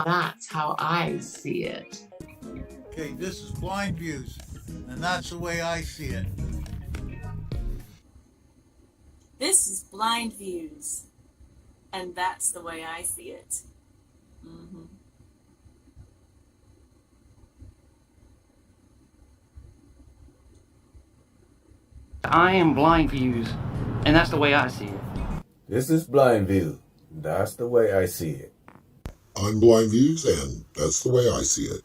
That's how I see it. Okay, this is BlindViews, and that's the way I see it. This is BlindViews, and that's the way I see it. I am BlindViews, and that's the way I see it. This is BlindView. That's the way I see it. I'm BlindViews, and that's the way I see it.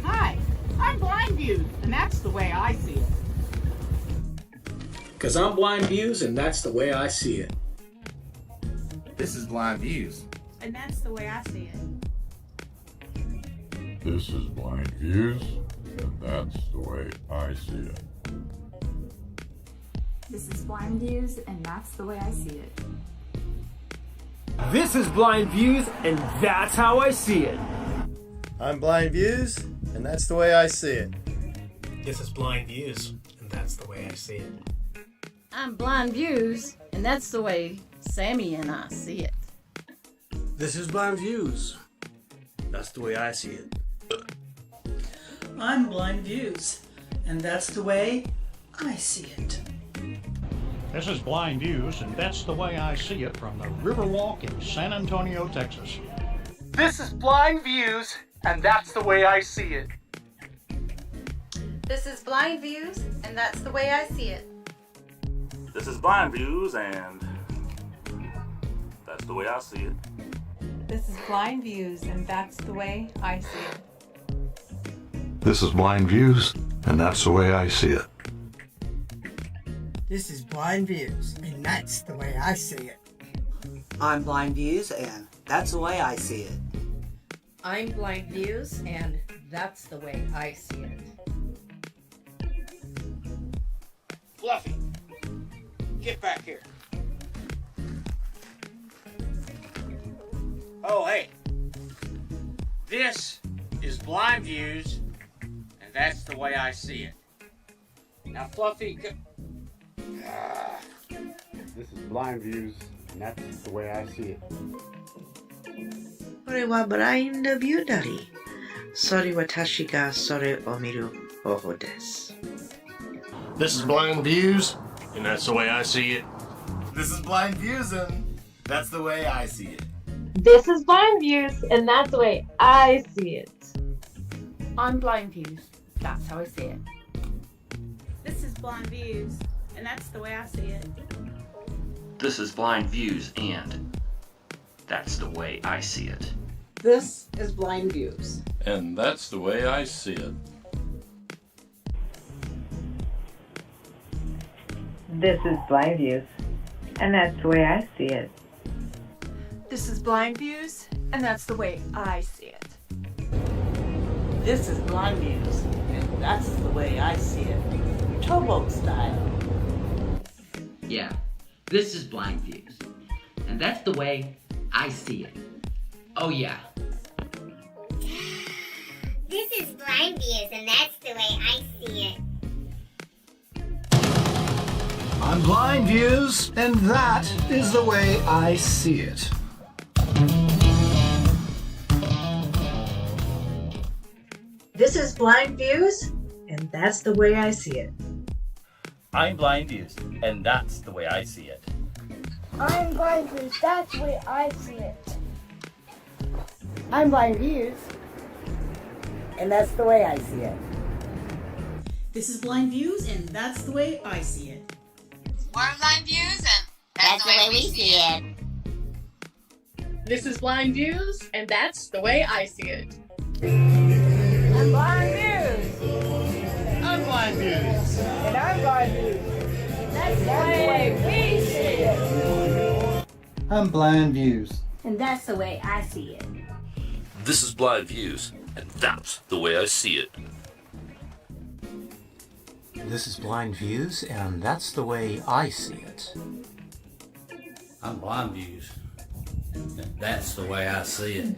Hi, I'm BlindViews, and that's the way I see it. Because I'm BlindViews, and that's the way I see it. This is BlindViews, And that's the way I see it. This is BlindViews, and that's the way I see it. This is BlindViews, and that's the way I see it. This is BlindViews, and that's how I see it. I'm BlindViews, and that's the way I see it. This is BlindViews, and that's the way I see it. I'm BlindViews, and that's the way Sammy and I see it. This is BlindViews. That's the way I see it. I'm BlindViews, and that's the way I see it. This is BlindViews, and that's the way I see it from the Riverwalk in San Antonio, Texas. This is BlindViews, and that's the way I see it. This is BlindViews, and that's the way I see it. This is BlindViews, and that's the way I see it. This is BlindViews, and that's the way I see it. This is BlindViews, and that's the way I see it. This is BlindViews, and that's the way I see it. I'm BlindViews, and that's the way I see it. I'm BlindViews, and that's the way I see it. Fluffy, get back here. Oh, hey. This is BlindViews, and that's the way I see it. Now, Fluffy, This is BlindViews, and that's the way I see it. これはブラインドビューダリー。それは私がそれを見る方法です。This is BlindViews, and that's the way I see it. This is BlindViews, and that's the way I see it. This is BlindViews, and that's the way I see it. I'm BlindViews. That's how I see it. This is BlindViews, and that's the way I see it. This is BlindViews, and that's the way I see it. This is BlindViews. And that's the way I see it. This is BlindViews, and that's the way I see it. This is BlindViews, and that's the way I see it. This is BlindViews, and that's the way I see it. Towboat style. Yeah, this is BlindViews, and that's the way I see it. Oh yeah. This is BlindViews, and that's the way I see it. I'm BlindViews, and that is the way I see it. This is BlindViews, and that's the way I see it. I'm BlindViews, and that's the way I see it. I'm BlindViews, that's the way I see it. I'm BlindViews, And that's the way I see it. This is BlindViews, and that's the way I see it. We're BlindViews, and that's the way we see it. This is BlindViews, and that's the way I see it. I'm BlindViews, I'm BlindViews. and I'm BlindViews. That's the way we see it. I'm BlindViews. And that's the way I see it. This is BlindViews, and that's the way I see it. This is BlindViews, and that's the way I see it. I'm BlindViews, and that's the way I see it.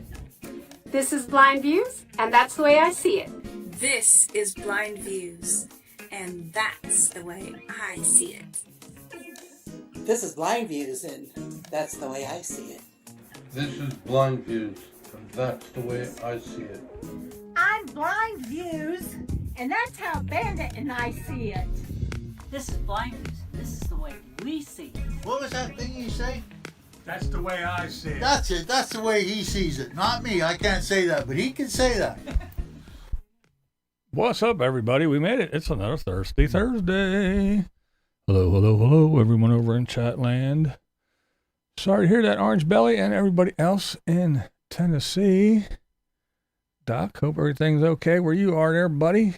This is BlindViews, and that's the way I see it. This is BlindViews, and that's the way I see it. This is BlindViews, and that's the way I see it. This is BlindViews, and that's the way I see it. I'm BlindViews, and that's how Bandit and I see it. This is BlindViews. This is the way we see it. What was that thing you say? That's the way I see it. That's it. That's the way he sees it. Not me. I can't say that, but he can say that. What's up, everybody? We made it. It's another Thirsty Thursday. Hello, hello, hello, everyone over in Chatland. Sorry to hear that, Orange Belly, and everybody else in Tennessee. Doc, hope everything's okay where you are there, buddy.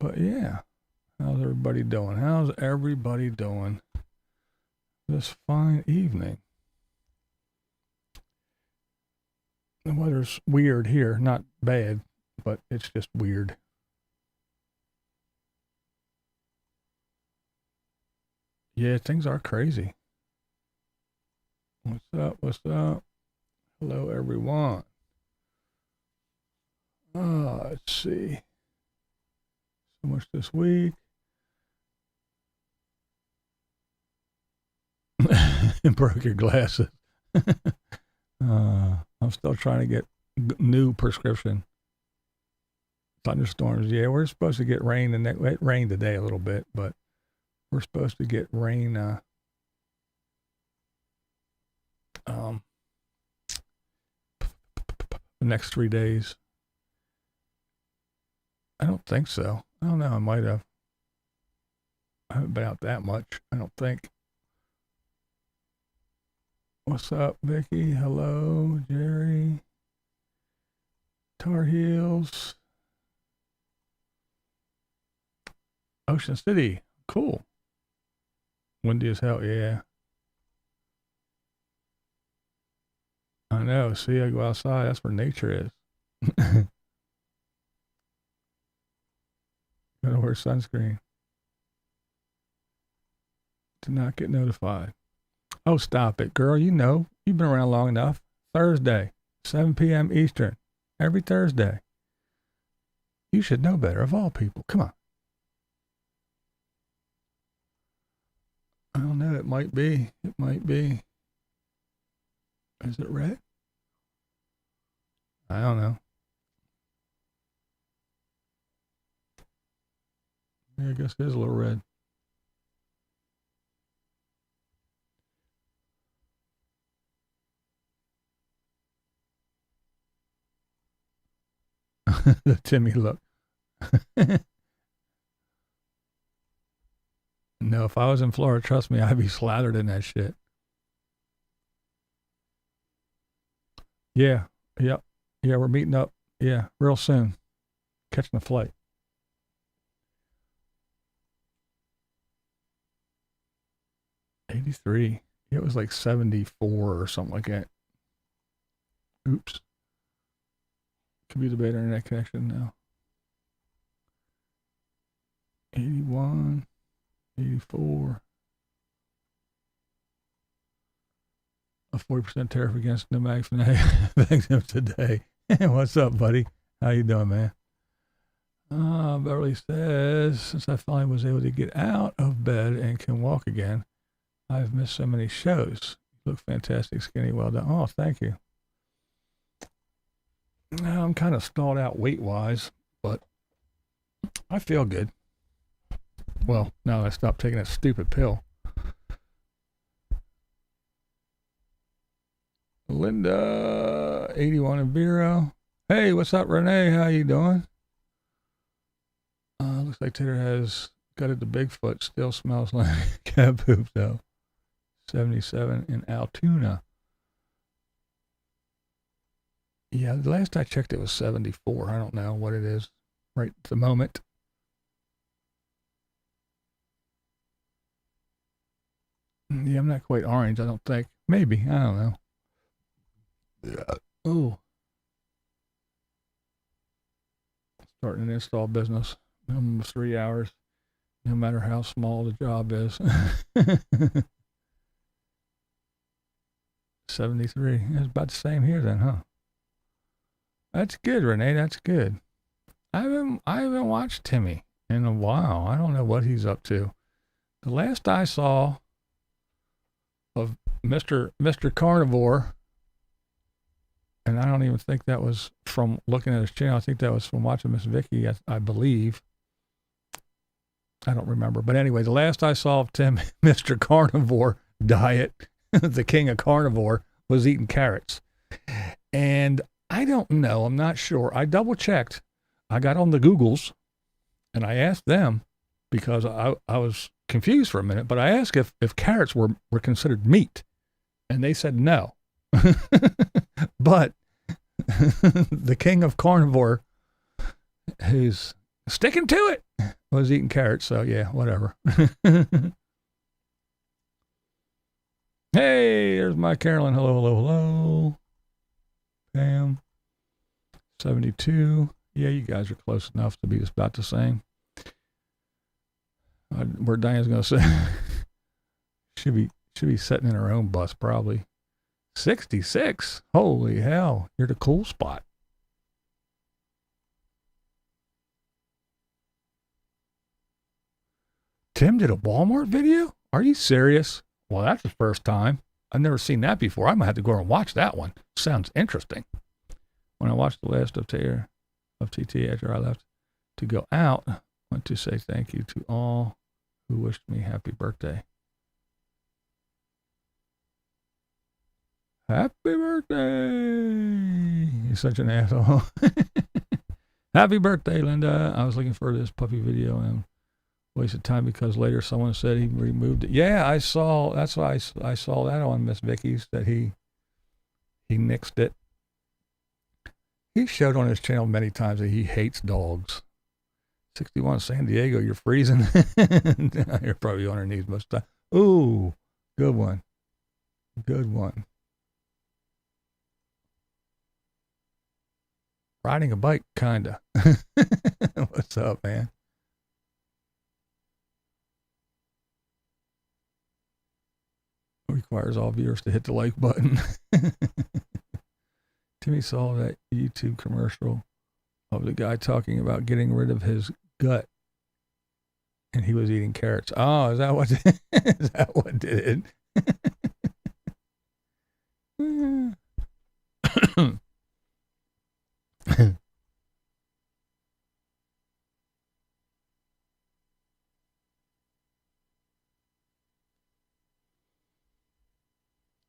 But yeah, how's everybody doing? How's everybody doing this fine evening? The weather's weird here, not bad, but it's just weird. Yeah, things are crazy. What's up? What's up? Hello, everyone. Let's see. So much this week. Broke your glasses. I'm still trying to get new prescription. Thunderstorms. Yeah, we're supposed to get rain, and it rained today a little bit, but we're supposed to get rain the next 3 days. I don't think so. I don't know. I might have. I haven't been out that much, I don't think. What's up, Vicky? Hello, Jerry. Tar Heels. Ocean City. Cool. Windy as hell, yeah. I know. See, I go outside. That's where nature is. Gotta wear sunscreen. To not get notified. Oh, stop it, girl. You know, you've been around long enough. Thursday, 7 p.m. Eastern. Every Thursday. You should know better, of all people. Come on. I don't know. It might be. It might be. Is it red? I don't know. Yeah, I guess it is a little red. The Timmy look. No, if I was in Florida, trust me, I'd be slathered in that shit. Yeah, yep. Yeah, we're meeting up. Yeah, real soon. Catching the flight. '83. It was like 74 or something like that. Oops. Could be the better internet connection now. 81, 84. A 40% tariff against Nomadic Fanatic victims today. What's up, buddy? How you doing, man? Beverly says, since I finally was able to get out of bed and can walk again, I've missed so many shows. You look fantastic, skinny, well done. Oh, thank you. I'm kind of stalled out weight-wise, but I feel good. Well, now that I stopped taking that stupid pill. Linda, 81 and Vero. Hey, what's up, Renee? How you doing? Looks like Tater has got it to Bigfoot. Still smells like cat poop, though. 77 in Altoona. Yeah, the last I checked, it was 74. I don't know what it is right at the moment. Yeah, I'm not quite orange, I don't think. Maybe, I don't know. Yeah. Oh. Starting an install business. Minimum of 3 hours, no matter how small the job is. 73. It's about the same here then, huh? That's good, Renee. That's good. I haven't watched Timmy in a while. I don't know what he's up to. The last I saw of Mr. Carnivore And I don't even think that was from looking at his channel. I think that was from watching Miss Vicky, I believe. I don't remember. But anyway, the last I saw of Tim, Mr. Carnivore Diet, the king of carnivore, was eating carrots. And I don't know. I'm not sure. I double checked. I got on the Googles and I asked them because I was confused for a minute, but I asked if carrots were considered meat. And they said no. But the king of carnivore, who's sticking to it, was eating carrots. So yeah, whatever. Hey, there's my Carolyn. Hello, hello, hello. Pam. 72. Yeah, you guys are close enough to be just about the same. Where Diane's going to say, should be sitting in her own bus probably. 66. Holy hell, you're the cool spot. Tim did a Walmart video? Are you serious? Well, that's the first time. I've never seen that before. I might have to go and watch that one. Sounds interesting. When I watched the last of TT after I left to go out, I want to say thank you to all who wished me happy birthday. Happy birthday! You're such an asshole. Happy birthday, Linda. I was looking for this puppy video and wasted time because later someone said he removed it. Yeah, I saw. That's why I saw that on Miss Vicky's, that he nixed it. He showed on his channel many times that he hates dogs. 61 San Diego, you're freezing. You're probably on her knees most of the time. Ooh, good one. Good one. Riding a bike, kinda. What's up, man? Requires all viewers to hit the like button. Timmy saw that YouTube commercial of the guy talking about getting rid of his gut, and he was eating carrots. Oh, is that what? Is that what did it?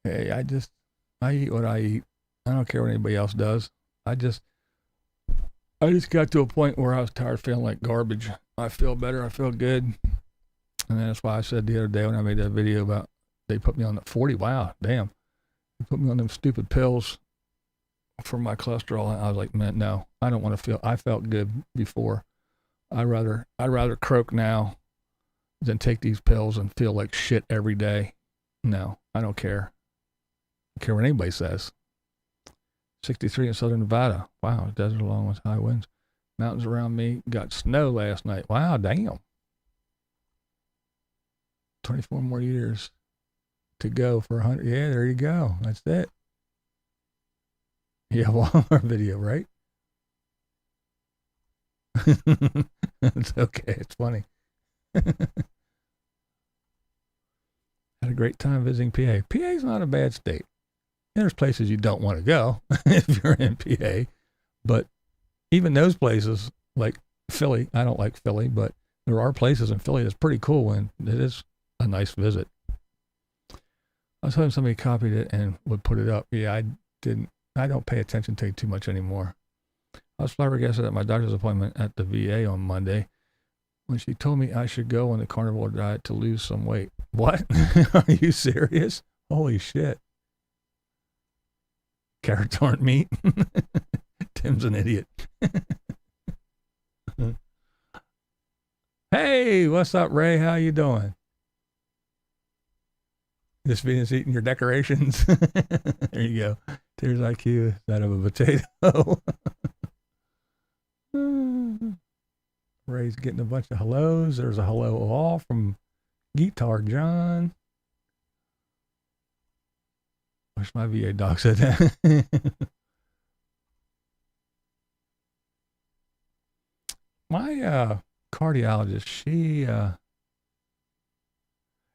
Hey, I eat what I eat. I don't care what anybody else does. I just got to a point where I was tired of feeling like garbage. I feel better. I feel good. And that's why I said the other day when I made that video about they put me on the 40. Wow, damn. They put me on them stupid pills for my cholesterol. And I was like, man, no, I don't want to feel. I felt good before. I'd rather croak now than take these pills and feel like shit every day. No, I don't care. I don't care what anybody says. 63 in southern Nevada. Wow, desert along with high winds. Mountains around me. Got snow last night. Wow, damn. 24 more years to go for 100. Yeah, there you go. That's it. Yeah, Walmart video, right? It's okay. It's funny. Had a great time visiting PA. PA's not a bad state. There's places you don't want to go if you're in PA, but even those places like Philly, I don't like Philly, but there are places in Philly that's pretty cool and it is a nice visit. I was hoping somebody copied it and would put it up. Yeah, I didn't. I don't pay attention to it too much anymore. I was flabbergasted at my doctor's appointment at the VA on Monday when she told me I should go on the carnivore diet to lose some weight. What? Are you serious? Holy shit. Carrots aren't meat. Tim's an idiot. Hey, what's up, Ray? How you doing? This Venus eating your decorations. There you go. Tears IQ that of a potato. Ray's getting a bunch of hellos. There's a hello all from Guitar John. Wish my VA doc said that. My cardiologist, she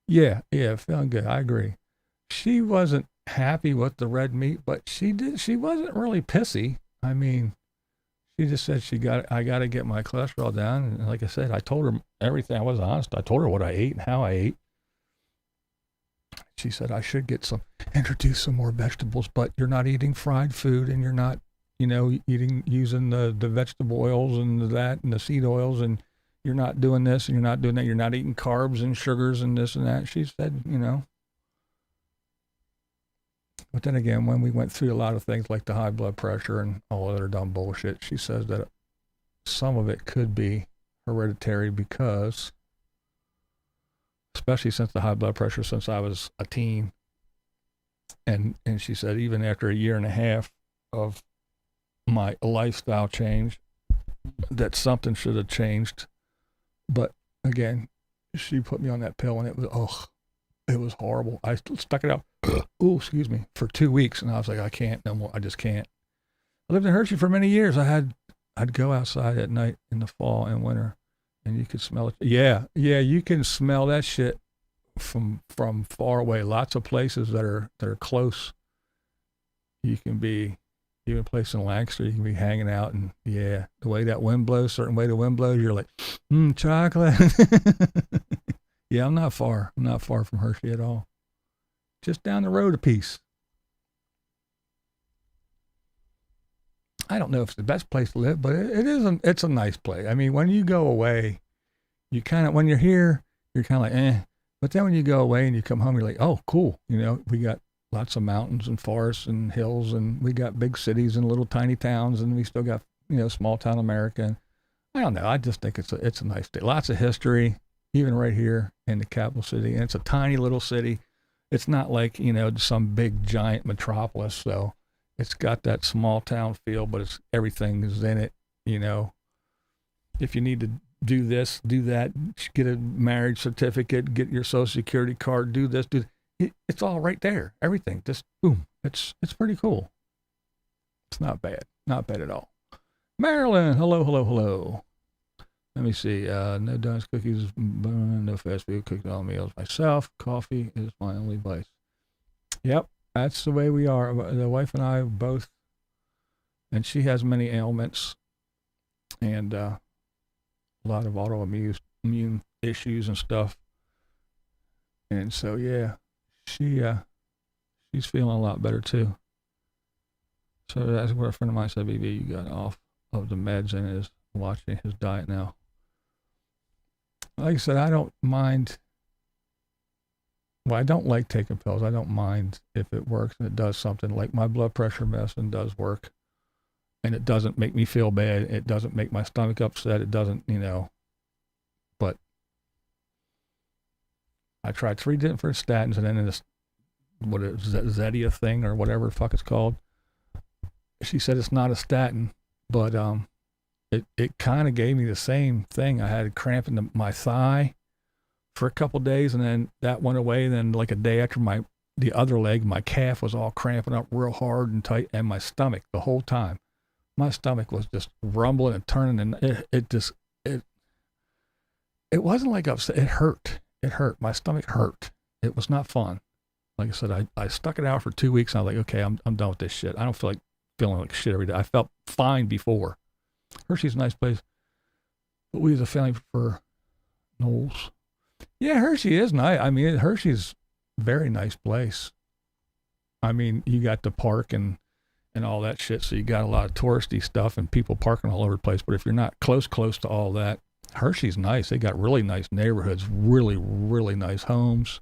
yeah, feeling good. I agree. She wasn't happy with the red meat, but she wasn't really pissy. I mean, she just said I got to get my cholesterol down. And like I said, I told her everything. I was honest. I told her what I ate and how I ate. She said I should introduce some more vegetables, but you're not eating fried food, and you're not, using the vegetable oils and that and the seed oils, and you're not doing this and you're not doing that. You're not eating carbs and sugars and this and that. She said, But then again, when we went through a lot of things like the high blood pressure and all other dumb bullshit, she says that some of it could be hereditary because, especially since the high blood pressure since I was a teen. And she said even after a year and a half of my lifestyle change, that something should have changed. But again, she put me on that pill and it was horrible. I stuck it out, for 2 weeks, and I was like, I can't no more. I just can't. I lived in Hershey for many years. I'd go outside at night in the fall and winter, and you could smell it. Yeah, you can smell that shit from far away. Lots of places that are close. You can be, even a place in Lancaster, you can be hanging out, and the way that wind blows, certain way the wind blows, you're like, chocolate. Yeah, I'm not far from Hershey at all. Just down the road a piece. I don't know if it's the best place to live, but it's a nice place. I mean, when you go away, you kind of, when you're here, you're kind of like, eh. But then when you go away and you come home, you're like, oh, cool. We got lots of mountains and forests and hills, and we got big cities and little tiny towns, and we still got, small town America. And I don't know. I just think it's a nice state. Lots of history, even right here in the capital city. And it's a tiny little city. It's not like, some big giant metropolis. So it's got that small town feel, but everything is in it. If you need to do this, do that, get a marriage certificate, get your social security card, do this, it's all right there. Everything, just boom. It's pretty cool. It's not bad at all. Maryland, hello. Let me see. No donuts, cookies, no fast food, cooked all meals myself. Coffee is my only vice. Yep, that's the way we are. The wife and I both, and she has many ailments and a lot of autoimmune issues and stuff. And so, she's feeling a lot better too. So that's where a friend of mine said, BB, you got off of the meds and is watching his diet now. Like I said, I don't mind. Well, I don't like taking pills. I don't mind if it works and it does something. Like my blood pressure medicine does work, and it doesn't make me feel bad. It doesn't make my stomach upset. It doesn't, but I tried 3 different statins, and then in this, Zetia thing or whatever the fuck it's called, she said it's not a statin, but it kind of gave me the same thing. I had a cramp in my thigh for a couple days, and then that went away. And then like a day after, the other leg, my calf was all cramping up real hard and tight, and my stomach the whole time. My stomach was just rumbling and turning, and it wasn't like upset. It hurt. My stomach hurt. It was not fun. Like I said, I stuck it out for 2 weeks, and I was like, okay, I'm done with this shit. I don't feel like feeling like shit every day. I felt fine before. Hershey's a nice place, but we as a family prefer Knowles. Yeah, Hershey is nice. I mean, Hershey's a very nice place. I mean, you got the park and all that shit, so you got a lot of touristy stuff and people parking all over the place. But if you're not close to all that, Hershey's nice. They got really nice neighborhoods, really, really nice homes,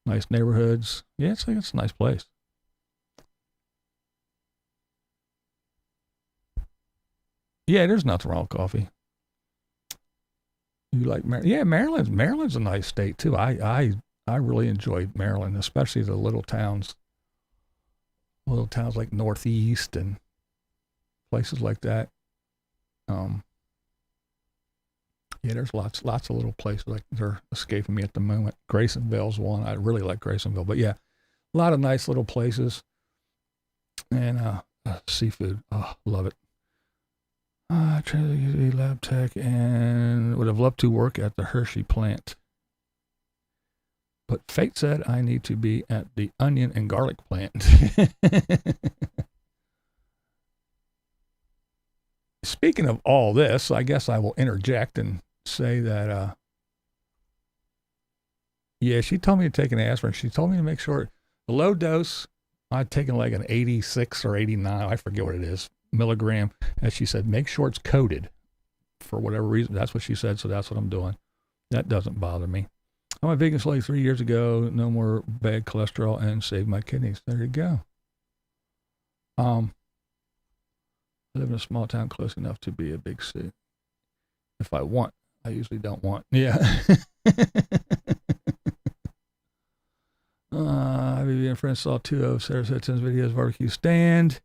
nice neighborhoods. Yeah, it's a nice place. Yeah, there's nothing wrong with coffee. You like Maryland? Yeah, Maryland's a nice state too. I really enjoyed Maryland, especially the little towns like Northeast and places like that. Yeah, there's lots of little places like they're escaping me at the moment. Graysonville's one. I really like Graysonville, but yeah, a lot of nice little places. And seafood, love it. I tried to be lab tech and would have loved to work at the Hershey plant, But fate said I need to be at the onion and garlic plant. Speaking of all this, I guess I will interject and say that, yeah, she told me to take an aspirin. She told me to make sure the low dose, I'd taken like an 86 or 89, I forget what it is, milligram. And she said, make sure it's coated for whatever reason. That's what she said, so that's what I'm doing. That doesn't bother me. I went vegan slowly 3 years ago, no more bad cholesterol, and saved my kidneys. There you go. I live in a small town close enough to be a big city. If I want, I usually don't want. Yeah. I've been friends saw 2 of Sarah Setson's videos, barbecue stand.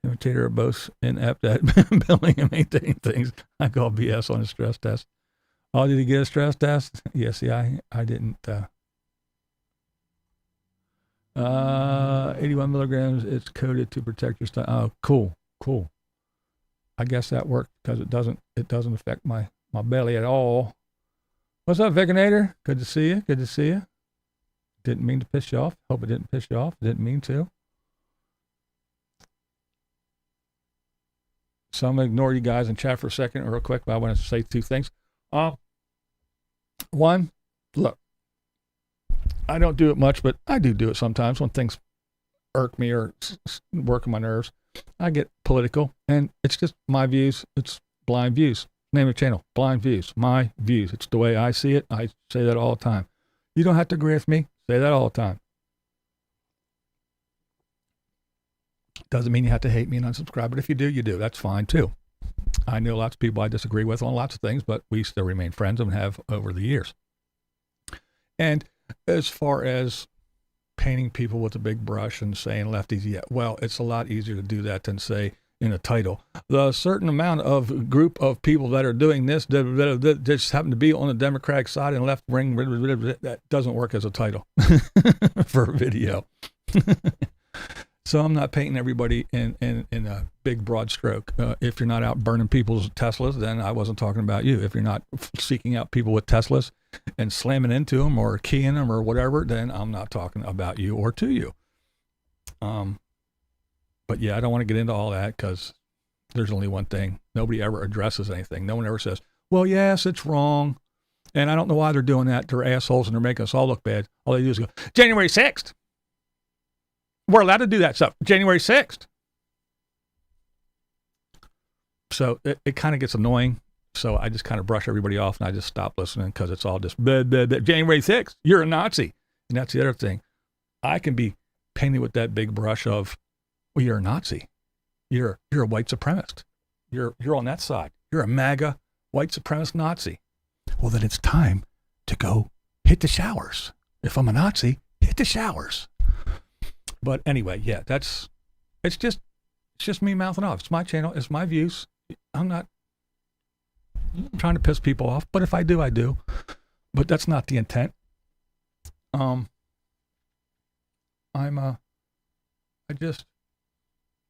Imitator are both inept at building and maintaining things. I call BS on a stress test. Oh, did he get a stress test? Yeah, see, I didn't. 81 milligrams, it's coated to protect your stomach. Oh, cool. I guess that worked because it doesn't affect my belly at all. What's up, Veganator? Good to see you. Didn't mean to piss you off. Hope it didn't piss you off. Didn't mean to. So I'm going to ignore you guys and chat for a second real quick, but I want to say 2 things. One, look, I don't do it much, but I do it sometimes when things irk me or work on my nerves. I get political, and it's just my views. It's Blind Views. Name of the channel, Blind Views. My views. It's the way I see it. I say that all the time. You don't have to agree with me. Say that all the time. Doesn't mean you have to hate me and unsubscribe, but if you do, you do. That's fine too. I know lots of people I disagree with on lots of things, but we still remain friends and have over the years. And as far as painting people with a big brush and saying lefties, yeah, well, it's a lot easier to do that than say in a title, the certain amount of group of people that are doing this that just happen to be on the Democratic side and left wing, that doesn't work as a title for a video. So I'm not painting everybody in a big broad stroke. If you're not out burning people's Teslas, then I wasn't talking about you. If you're not seeking out people with Teslas and slamming into them or keying them or whatever, then I'm not talking about you or to you. But yeah, I don't want to get into all that because there's only one thing. Nobody ever addresses anything. No one ever says, well, yes, it's wrong. And I don't know why they're doing that. They're assholes and they're making us all look bad. All they do is go, January 6th. We're allowed to do that stuff. January 6th. So it kind of gets annoying. So I just kind of brush everybody off and I just stop listening because it's all just, blah, blah, blah. January 6th, you're a Nazi. And that's the other thing. I can be painted with that big brush of, well, you're a Nazi. You're a white supremacist. You're on that side. You're a MAGA white supremacist Nazi. Well, then it's time to go hit the showers. If I'm a Nazi, hit the showers. But anyway, yeah, it's just me mouthing off. It's my channel. It's my views. I'm not trying to piss people off, but if I do, I do. But that's not the intent. I just,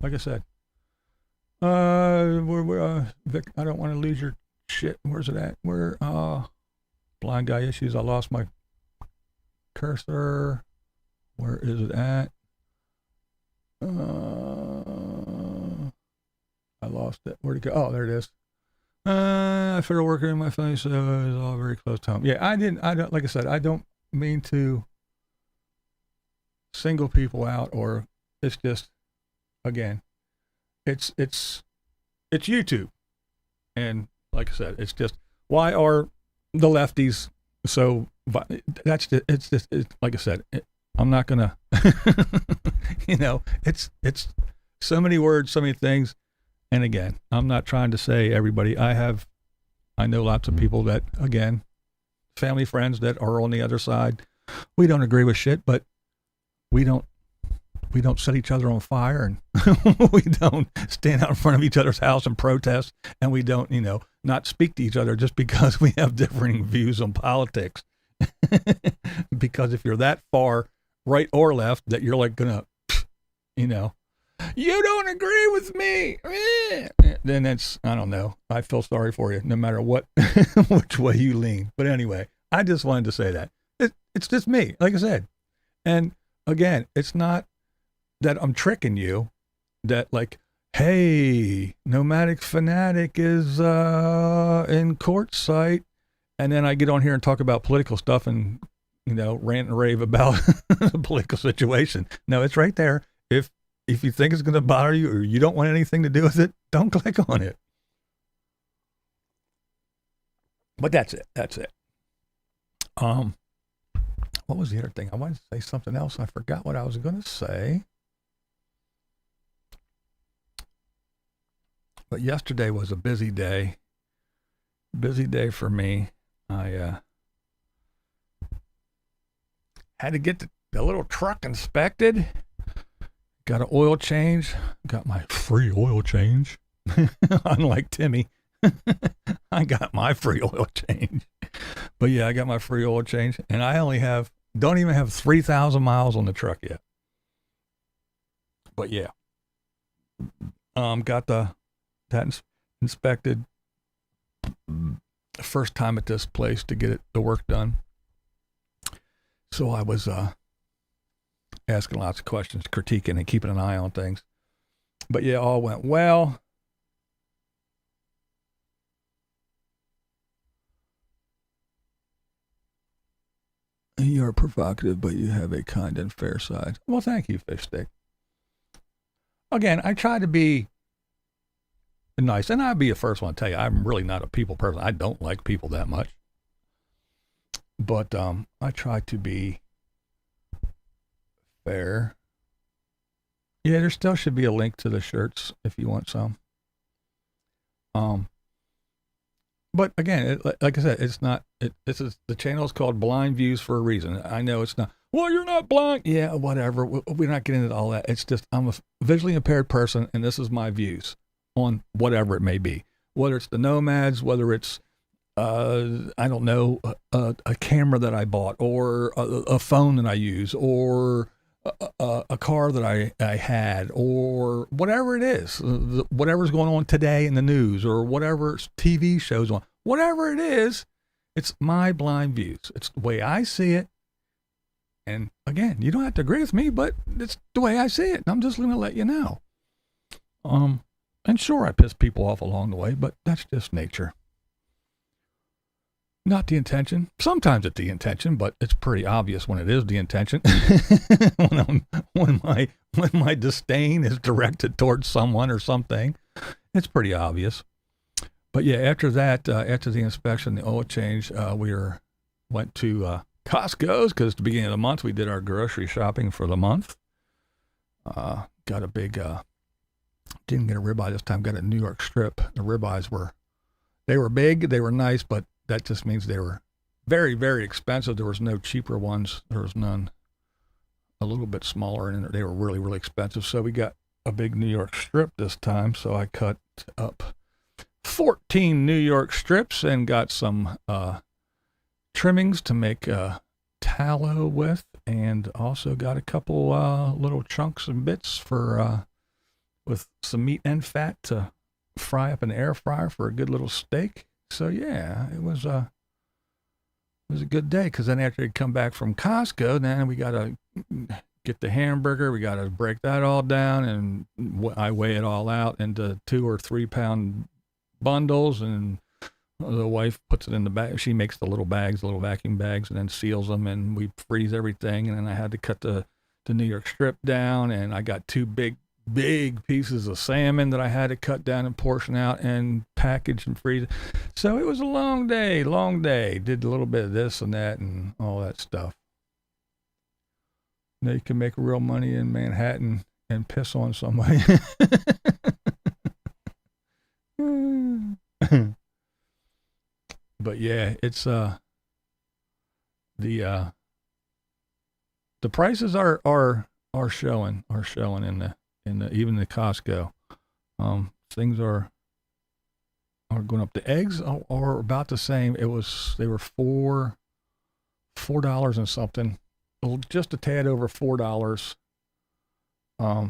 like I said, Vic, I don't want to lose your shit. Where's it at? Blind guy issues. I lost my cursor. Where is it at? I lost it. Where'd it go? Oh, there it is. I started working in my family, so it was all very close to home. Yeah, I don't, like I said, I don't mean to single people out, or it's just, again, it's YouTube. And like I said, it's just, why are the lefties so, that's just, it's like I said, I'm not gonna, it's so many words, so many things. And again, I'm not trying to say everybody. I know lots of people that, again, family, friends that are on the other side. We don't agree with shit, but we don't set each other on fire, and we don't stand out in front of each other's house and protest, and we don't, not speak to each other just because we have differing views on politics. Because if you're that far right or left that you're like gonna, you don't agree with me, then that's, I don't know. I feel sorry for you no matter what, which way you lean. But anyway, I just wanted to say that. It's just me, like I said. And again, it's not that I'm tricking you, that like, hey, Nomadic Fanatic is in court site, and then I get on here and talk about political stuff and, you know, rant and rave about the political situation. No, it's right there. If you think it's going to bother you or you don't want anything to do with it, don't click on it. But that's it. That's it. What was the other thing? I wanted to say something else. I forgot what I was going to say. But yesterday was a busy day. Busy day for me. I had to get the little truck inspected. Got an oil change. Got my free oil change. Unlike Timmy. I got my free oil change. But yeah, I got my free oil change. And I only don't even have 3,000 miles on the truck yet. But yeah. Got that inspected. First time at this place to get the work done. So I was asking lots of questions, critiquing and keeping an eye on things. But yeah, all went well. You're provocative, but you have a kind and fair side. Well, thank you, Fish Stick. Again, I try to be nice, and I'll be the first one to tell you, I'm really not a people person. I don't like people that much. But I try to be fair. Yeah, there still should be a link to the shirts if you want some. But again, like I said, it's not. The channel is called Blind Views for a reason. I know it's not. Well, you're not blind. Yeah, whatever. We're not getting into all that. It's just I'm a visually impaired person, and this is my views on whatever it may be. Whether it's the Nomads, whether it's I don't know, a camera that I bought, or a phone that I use, or a car that I had, or whatever it is, whatever's going on today in the news, or whatever TV shows on, whatever it is, it's my blind views. It's the way I see it. And again, you don't have to agree with me, but it's the way I see it. And I'm just going to let you know. And sure, I piss people off along the way, but that's just nature. Not the intention. Sometimes it's the intention, but it's pretty obvious when it is the intention. when my disdain is directed towards someone or something, it's pretty obvious. But yeah, after that, after the inspection, the oil change, we went to Costco's because at the beginning of the month we did our grocery shopping for the month. Got a big. Didn't get a ribeye this time. Got a New York strip. The ribeyes were big. They were nice, but that just means they were very, very expensive. There was no cheaper ones. There was none a little bit smaller, and they were really, really expensive. So we got a big New York strip this time. So I cut up 14 New York strips and got some trimmings to make tallow with, and also got a couple little chunks and bits for with some meat and fat to fry up in the air fryer for a good little steak. So yeah, it was a good day, because then after we come back from Costco, then we got to get the hamburger. We got to break that all down, and I weigh it all out into 2 or 3 pound bundles, and the wife puts it in the bag. She makes the little bags, the little vacuum bags, and then seals them, and we freeze everything. And then I had to cut the New York strip down, and I got 2 big pieces of salmon that I had to cut down and portion out and package and freeze. So it was a long day. Did a little bit of this and that and all that stuff. Now you can make real money in Manhattan and piss on somebody. But yeah, it's the prices are showing in the even the Costco. Things are going up. The eggs are about the same. They were $4 and something, just a tad over $4 a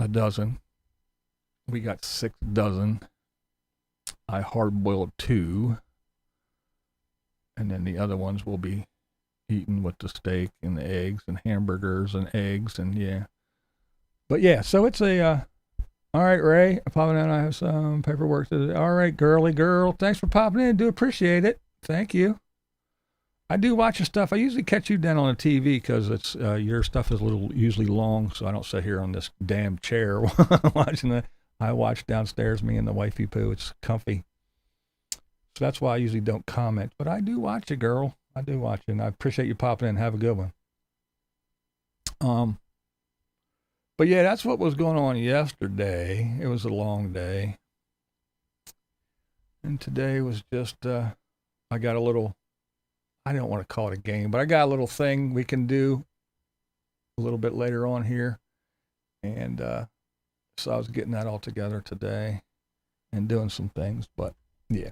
dozen. We got 6 dozen. I hard boiled 2, and then the other ones will be eating with the steak and the eggs and hamburgers and eggs and yeah. But yeah, so it's a, all right, Ray, popping in. I have some paperwork to do. All right, girly girl. Thanks for popping in. Do appreciate it. Thank you. I do watch your stuff. I usually catch you down on the TV because it's your stuff is usually long, so I don't sit here on this damn chair watching it. I watch downstairs, me and the wifey poo. It's comfy. So that's why I usually don't comment. But I do watch it, girl. I do watch it, and I appreciate you popping in. Have a good one. But yeah, that's what was going on yesterday. It was a long day. And today was just, I got a little, I don't want to call it a game, but I got a little thing we can do a little bit later on here. And so I was getting that all together today and doing some things, but yeah.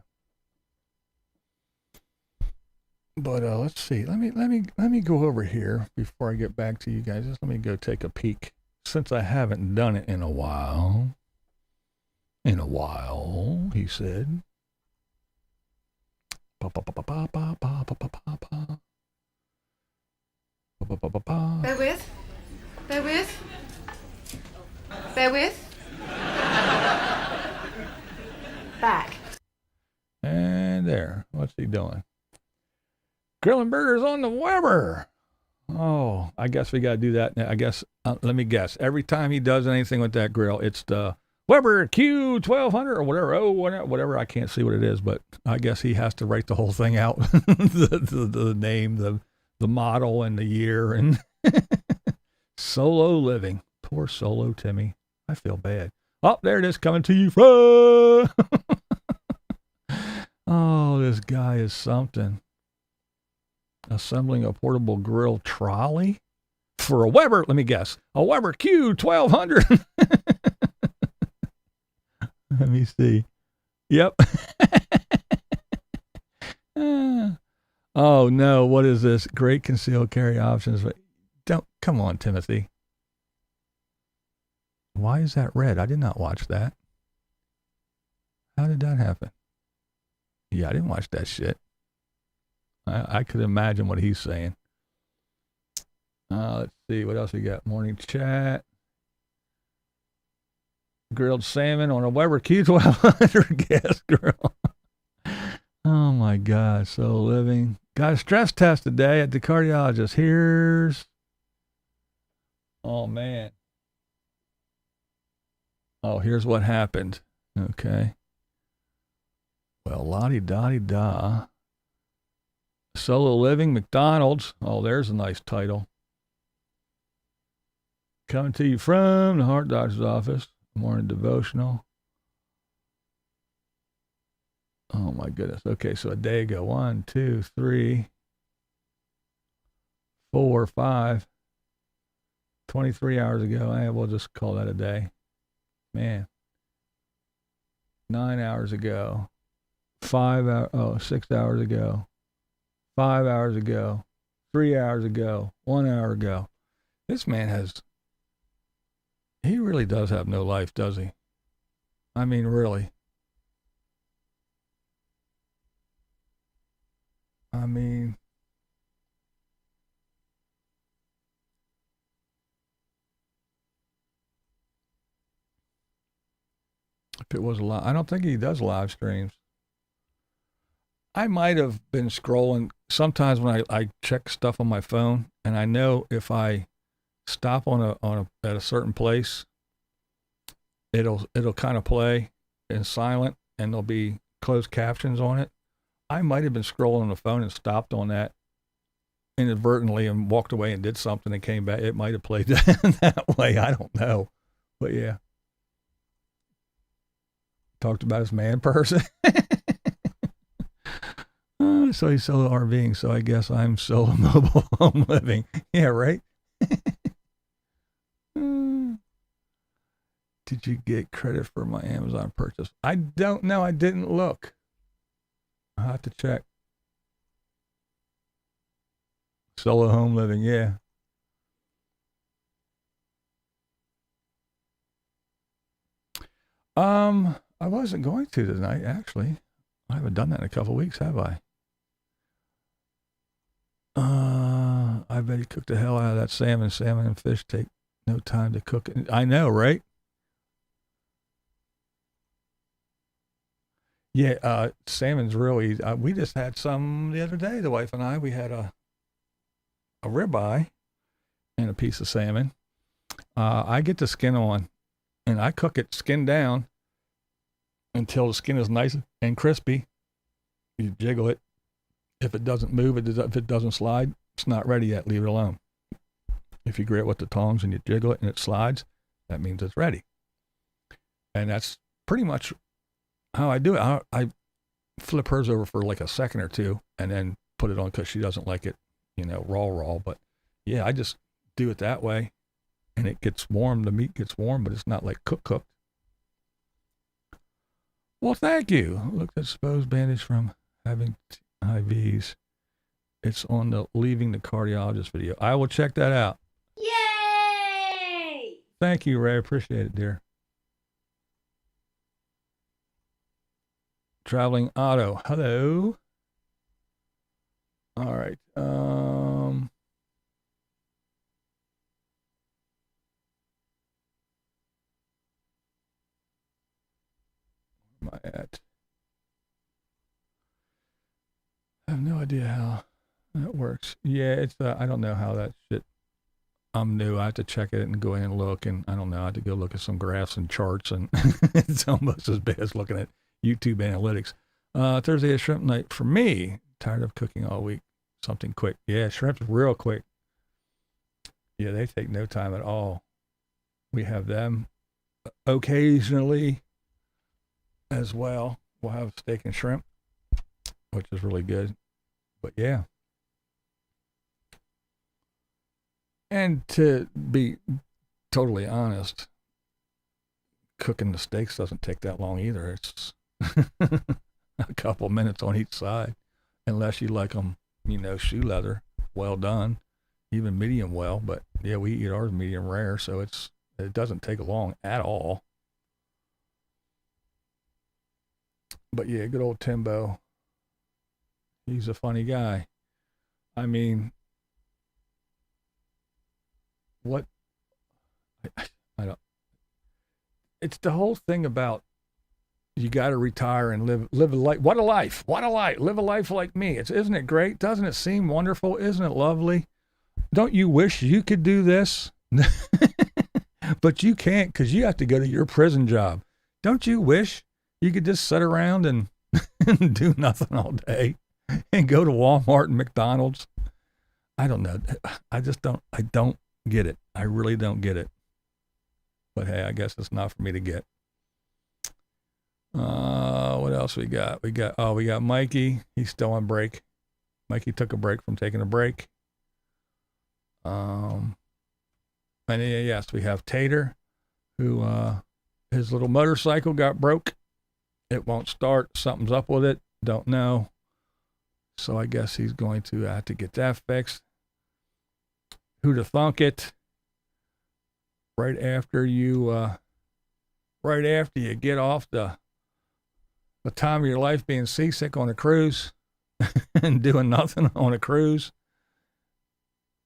But let's see. Let me go over here before I get back to you guys. Just let me go take a peek since I haven't done it in a while. In a while, he said. Bear with. Bear with. Bear with. Back. And there. What's he doing? Grilling burgers on the Weber. Oh, I guess we got to do that. I guess, let me guess. Every time he does anything with that grill, it's the Weber Q1200 or whatever. Oh, whatever. I can't see what it is, but I guess he has to write the whole thing out. the name, the model, and the year. And Solo Living. Poor Solo Timmy. I feel bad. Oh, there it is, coming to you from. Oh, this guy is something. Assembling a portable grill trolley for a Weber. Let me guess. A Weber Q1200. Let me see. Yep. Oh no, what is this? Great concealed carry options. Don't, come on, Timothy. Why is that red? I did not watch that. How did that happen? Yeah, I didn't watch that shit. I could imagine what he's saying. Let's see, what else we got? Morning chat. Grilled salmon on a Weber Q1200 gas grill. Oh my God, so living. Got a stress test today at the cardiologist. Here's. Oh man. Oh, here's what happened. Okay. Well, la-di-da-di-da. Solo Living, McDonald's. Oh, there's a nice title. Coming to you from the heart doctor's office. Morning devotional. Oh my goodness. Okay, so a day ago. 1, 2, 3, 4, 5. 23 hours ago. We'll just call that a day. Man. 9 hours ago. 5 hours. Oh, 6 hours ago. 5 hours ago, 3 hours ago, 1 hour ago. This man he really does have no life, does he? I mean, really. I mean, if it was I don't think he does live streams. I might have been scrolling sometimes when I check stuff on my phone, and I know if I stop at a certain place, it'll kind of play in silent, and there'll be closed captions on it. I might have been scrolling on the phone and stopped on that inadvertently and walked away and did something and came back. It might have played that way. I don't know, but yeah. Talked about his man person. So he's solo RVing, so I guess I'm solo mobile home living. Yeah, right? Did you get credit for my Amazon purchase? I don't know. I didn't look. I'll have to check. Solo home living, yeah. I wasn't going to tonight, actually. I haven't done that in a couple of weeks, have I? I bet he cooked the hell out of that salmon. Salmon and fish take no time to cook it. I know, right? Yeah, salmon's really. We just had some the other day. The wife and I. We had a ribeye and a piece of salmon. I get the skin on, and I cook it skin down until the skin is nice and crispy. You jiggle it. If it doesn't move, if it doesn't slide, it's not ready yet. Leave it alone. If you grate it with the tongs and you jiggle it and it slides, that means it's ready. And that's pretty much how I do it. I flip hers over for like a second or two and then put it on because she doesn't like it, raw. But yeah, I just do it that way, and it gets warm. The meat gets warm, but it's not like cooked. Well, thank you. Look at supposed bandage from having IVs. It's on the leaving the cardiologist video. I will check that out. Yay! Thank you, Ray. Appreciate it, dear. Traveling Auto. Hello. All right. Where am I at? I have no idea how that works. Yeah, it's I don't know how that shit. I'm new. I have to check it and go in and look, and I don't know. I have to go look at some graphs and charts, and it's almost as bad as looking at YouTube analytics. Thursday is shrimp night for me. Tired of cooking all week. Something quick. Yeah, shrimp's real quick. Yeah, they take no time at all. We have them occasionally as well. We'll have steak and shrimp, which is really good. But yeah. And to be totally honest, cooking the steaks doesn't take that long either. It's a couple minutes on each side, unless you like them, shoe leather, well done, even medium well. But yeah, we eat ours medium rare, so it doesn't take long at all. But yeah, good old Timbo. He's a funny guy. I mean, what? I don't. It's the whole thing about you got to retire and live a life. What a life! What a life! Live a life like me. Isn't it great? Doesn't it seem wonderful? Isn't it lovely? Don't you wish you could do this? But you can't because you have to go to your prison job. Don't you wish you could just sit around and do nothing all day and go to Walmart and McDonald's? I don't know. I don't get it. I really don't get it. But hey, I guess it's not for me to get. What else we got? We got Mikey. He's still on break. Mikey took a break from taking a break. And yes, we have Tater, who his little motorcycle got broke. It won't start. Something's up with it. Don't know. So I guess he's going to have to get that fixed. Who to thunk it? Right after you get off the time of your life being seasick on a cruise and doing nothing on a cruise,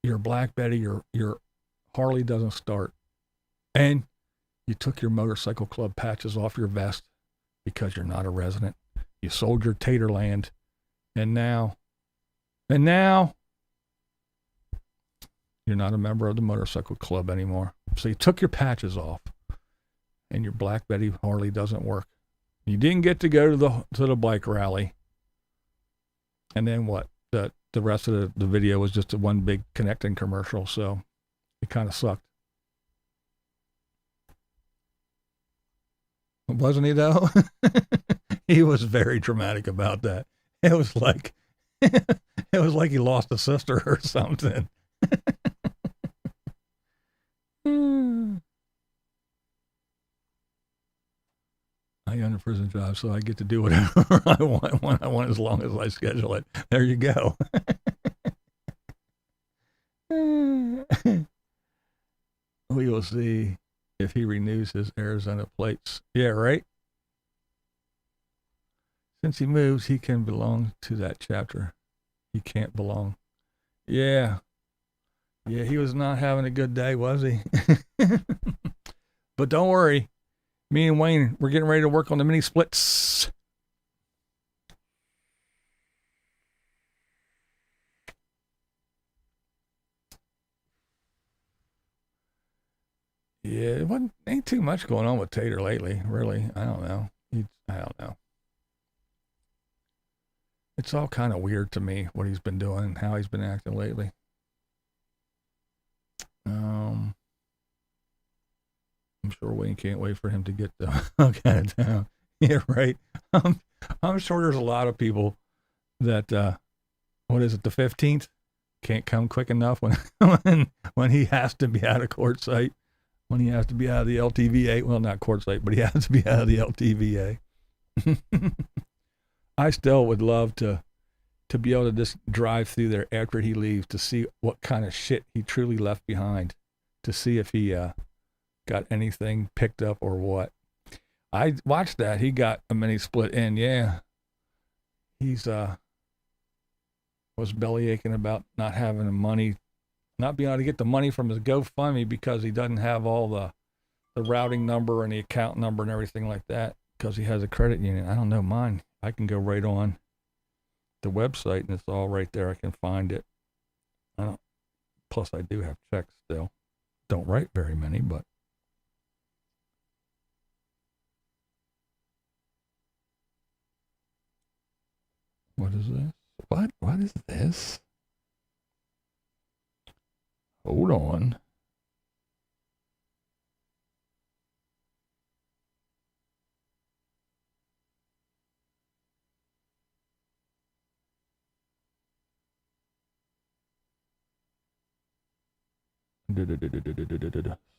your Black Betty, your Harley doesn't start. And you took your motorcycle club patches off your vest because you're not a resident. You sold your Taterland. And now you're not a member of the motorcycle club anymore. So you took your patches off, and your Black Betty Harley doesn't work. You didn't get to go to the bike rally. And then what? The rest of the video was just a one big connecting commercial, so it kind of sucked. Wasn't he though? He was very dramatic about that. It was like he lost a sister or something. I own a prison job, so I get to do whatever I want when I want, as long as I schedule it. There you go. We will see if he renews his Arizona plates. Yeah, right? Since he moves, he can belong to that chapter. He can't belong. Yeah. Yeah, he was not having a good day, was he? But don't worry. Me and Wayne, we're getting ready to work on the mini splits. Yeah, it ain't too much going on with Tater lately, really. I don't know. I don't know. It's all kind of weird to me what he's been doing and how he's been acting lately. I'm sure Wayne can't wait for him to get the hug out of town. Yeah, right. I'm sure there's a lot of people that what is it, the 15th can't come quick enough when he has to be out of court site, when he has to be out of the LTVA. Well, not court site, but he has to be out of the LTVA. I still would love to be able to just drive through there after he leaves to see what kind of shit he truly left behind, to see if he got anything picked up or what. I watched that. He got a mini split in. Yeah. He's was belly aching about not having the money, not being able to get the money from his GoFundMe because he doesn't have all the routing number and the account number and everything like that because he has a credit union. I don't know mine. I can go right on the website and it's all right there. I can find it. Plus I do have checks still. Don't write very many, but what is this? What is this? Hold on.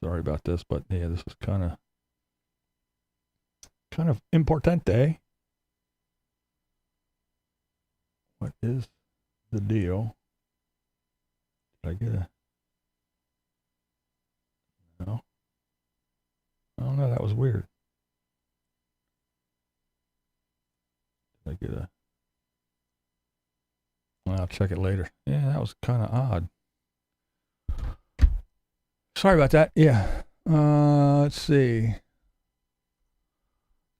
Sorry about this, but yeah, this is kind of importante. What is the deal? Did I get a... No. I don't know, that was weird. Did I get a... Well, I'll check it later. Yeah, that was kind of odd. Sorry about that. Yeah. Let's see.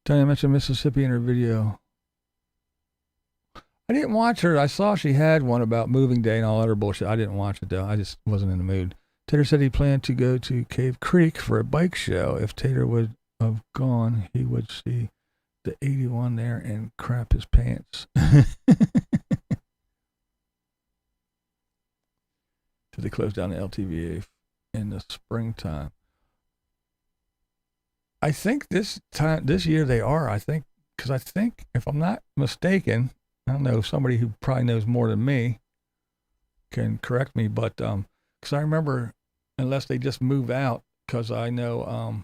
Tanya mentioned Mississippi in her video. I didn't watch her. I saw she had one about moving day and all that other bullshit. I didn't watch it though. I just wasn't in the mood. Tater said he planned to go to Cave Creek for a bike show. If Tater would have gone, he would see the 81 there and crap his pants. So they closed down the LTVA in the springtime. I think this year they are. I think, because I think, if I'm not mistaken, I don't know, somebody who probably knows more than me can correct me, but because I remember, unless they just move out, because I know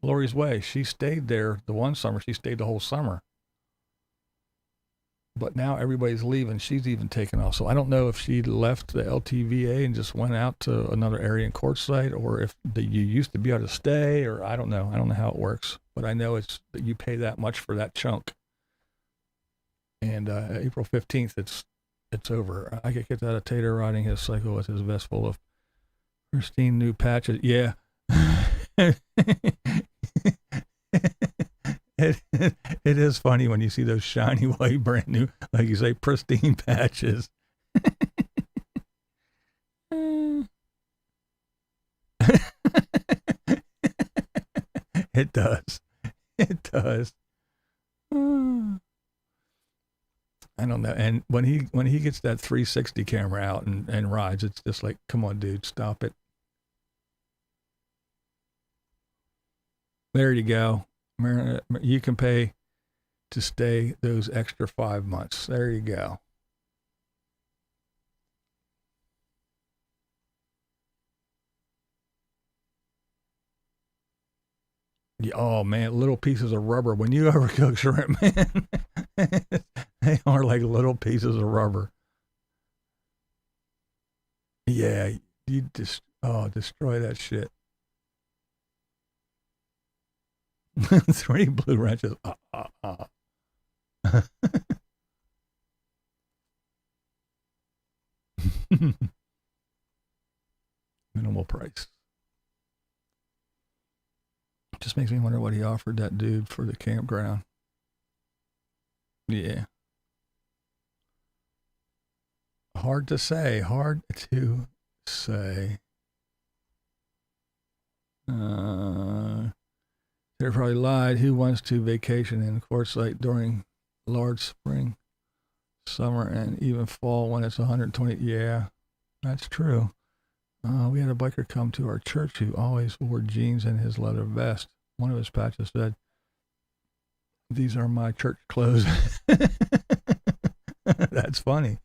Lori's Way, she stayed there the one summer. She stayed the whole summer. But now everybody's leaving. She's even taken off. So I don't know if she left the LTVA and just went out to another area in Quartzsite, or if you used to be able to stay, or I don't know. I don't know how it works. But I know it's that you pay that much for that chunk. And April 15th, it's over. I could get that a Tater riding his cycle with his vest full of pristine new patches. Yeah. It is funny when you see those shiny white brand new, like you say, pristine patches. It does. It does. I don't know. And when he gets that 360 camera out and rides, it's just like, come on, dude, stop it. There you go. You can pay to stay those extra 5 months. There you go. Yeah, oh man, little pieces of rubber. When you overcook shrimp, man, they are like little pieces of rubber. Yeah, you just destroy that shit. 3 blue wrenches. Minimal price. Just makes me wonder what he offered that dude for the campground. Yeah. Hard to say. Hard to say. They probably lied. Who wants to vacation in Quartzsite during large spring, summer, and even fall when it's 120? Yeah, that's true. We had a biker come to our church who always wore jeans and his leather vest. One of his patches said, "These are my church clothes." That's funny.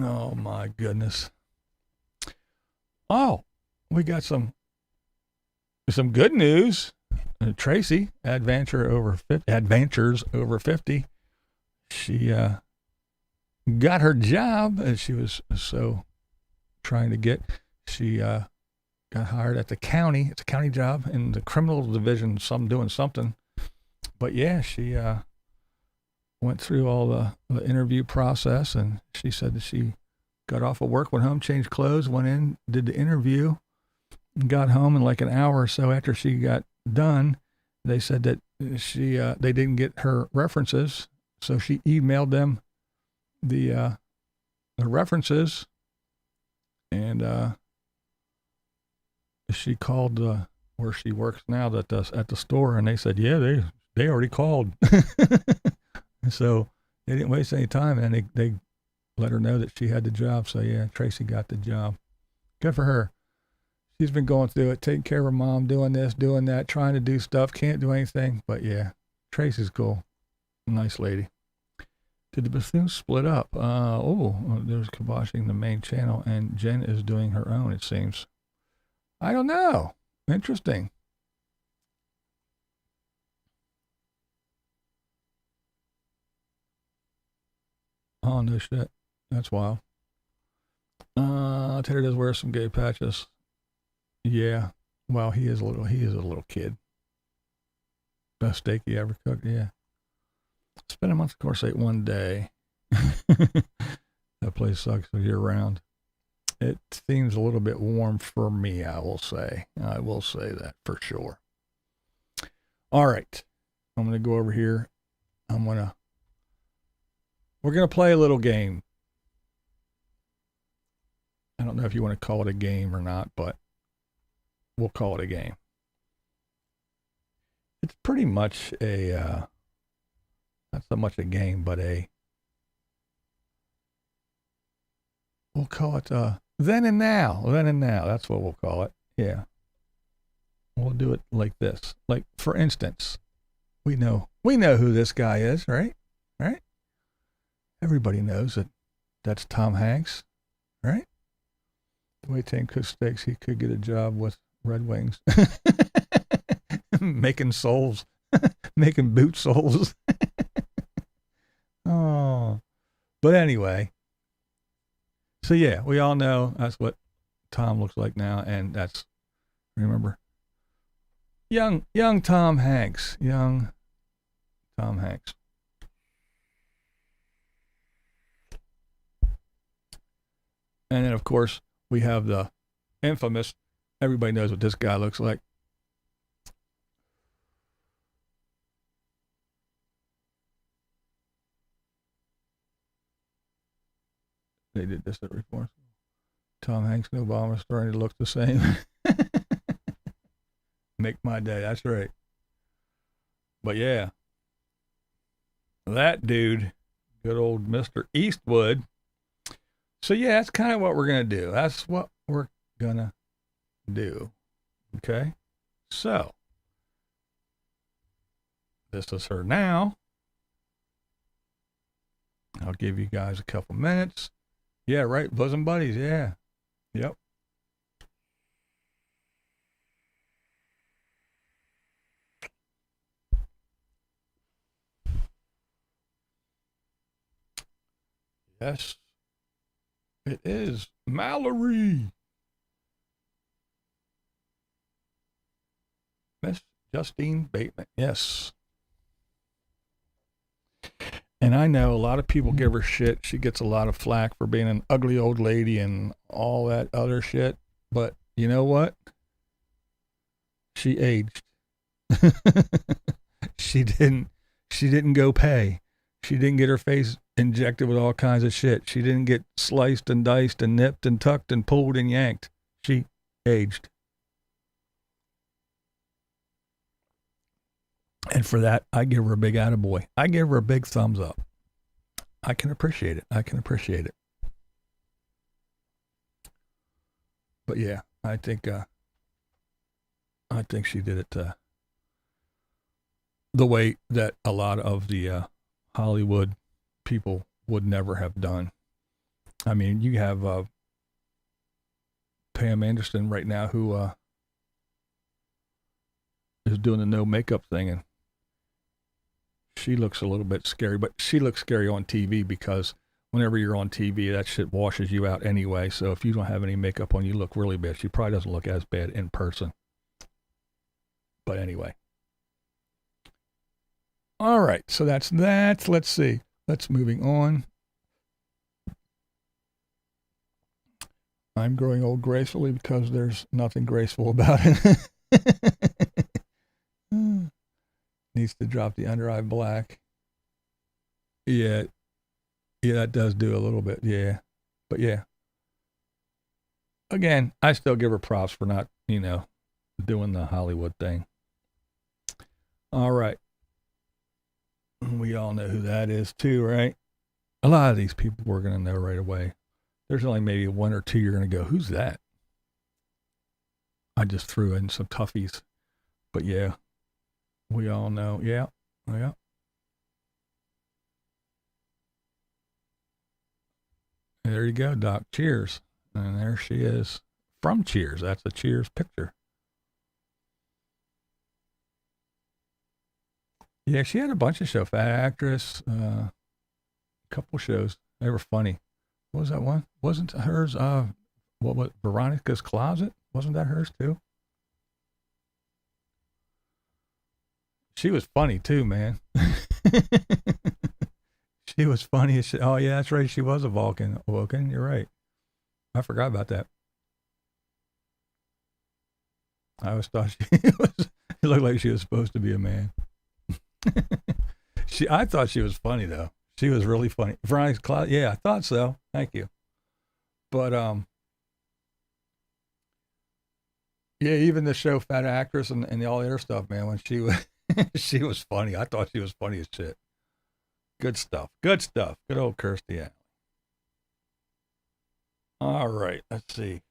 Oh my goodness. Oh, we got some good news. Tracy, Adventures over 50. She got her job as she was so trying to get. She got hired at the county. It's a county job in the criminal division, doing something. But yeah, she went through all the interview process, and she said that she got off of work, went home, changed clothes, went in, did the interview, and got home. And like an hour or so after she got done, they said that they didn't get her references, so she emailed them the references, and she called where she works now at the store, and they said, yeah, they already called. So they didn't waste any time, and they let her know that she had the job. So yeah, Tracy got the job. Good for her. She's been going through it, taking care of her mom, doing this, doing that, trying to do stuff, can't do anything. But yeah, Tracy's cool. Nice lady. Did the bassoon split up? There's kiboshing the main channel, and Jen is doing her own, it seems. I don't know. Interesting. Oh, no shit. That's wild. Taylor does wear some gay patches. Yeah. Well, he is a little kid. Best steak he ever cooked. Yeah. Spent a month at Quartzsite one day. That place sucks year round. It seems a little bit warm for me, I will say. I will say that for sure. All right. I'm going to go over here. We're going to play a little game. I don't know if you want to call it a game or not, but we'll call it a game. It's pretty much not so much a game, but we'll call it then and now. Then and now. That's what we'll call it. Yeah. We'll do it like this. Like, for instance, we know who this guy is, right? Right? Everybody knows that's Tom Hanks, right? The way Tank cooks steaks, he could get a job with Red Wings. Making soles. Making boot soles. Oh. But anyway. So yeah, we all know that's what Tom looks like now, and that's, remember, young Tom Hanks. Young Tom Hanks. And then, of course, we have the infamous, everybody knows what this guy looks like. They did this at Reform. Tom Hanks and Obama starting to look the same. Make my day. That's right. But yeah, that dude, good old Mr. Eastwood. So yeah, that's kind of what we're going to do. That's what we're going to do. Okay. So this is her now. I'll give you guys a couple minutes. Yeah, right. Bosom buddies. Yeah. Yep. Yes. It is Mallory. Justine Bateman. Yes. And I know a lot of people give her shit. She gets a lot of flack for being an ugly old lady and all that other shit. But you know what? She aged. She didn't go pay. She didn't get her face injected with all kinds of shit. She didn't get sliced and diced and nipped and tucked and pulled and yanked. She aged. And for that, I give her a big attaboy. I give her a big thumbs up. I can appreciate it. But yeah, I think she did it the way that a lot of the Hollywood people would never have done. I mean, you have Pam Anderson right now who is doing the no makeup thing, and she looks a little bit scary, but she looks scary on TV because whenever you're on TV, that shit washes you out anyway. So if you don't have any makeup on, you look really bad. She probably doesn't look as bad in person. But anyway. All right. So that's that. Let's see. Let's moving on. I'm growing old gracefully because there's nothing graceful about it. Needs to drop the under eye black. Yeah, that does do a little bit. Yeah, but yeah. Again, I still give her props for not, doing the Hollywood thing. All right. We all know who that is too, right? A lot of these people we're going to know right away. There's only maybe one or two you're going to go, who's that? I just threw in some toughies. But yeah, we all know. Yeah. There you go, Doc. Cheers. And there she is from Cheers. That's a Cheers picture. Yeah, she had a bunch of shows. Fat Actress, a couple shows. They were funny. What was that one? Wasn't hers, what was Veronica's Closet? Wasn't that hers too? She was funny too, man. She was funny as shit. Oh yeah, that's right. She was a Vulcan. You're right. I forgot about that. I always thought she was, it looked like she was supposed to be a man. I thought she was funny though. She was really funny. Veronica's Closet. Yeah, I thought so. Thank you. But yeah, even the show Fat Actress and all the other stuff, man, when she was she was funny. I thought she was funny as shit. Good stuff. Good old Kirstie Alley. All right, let's see.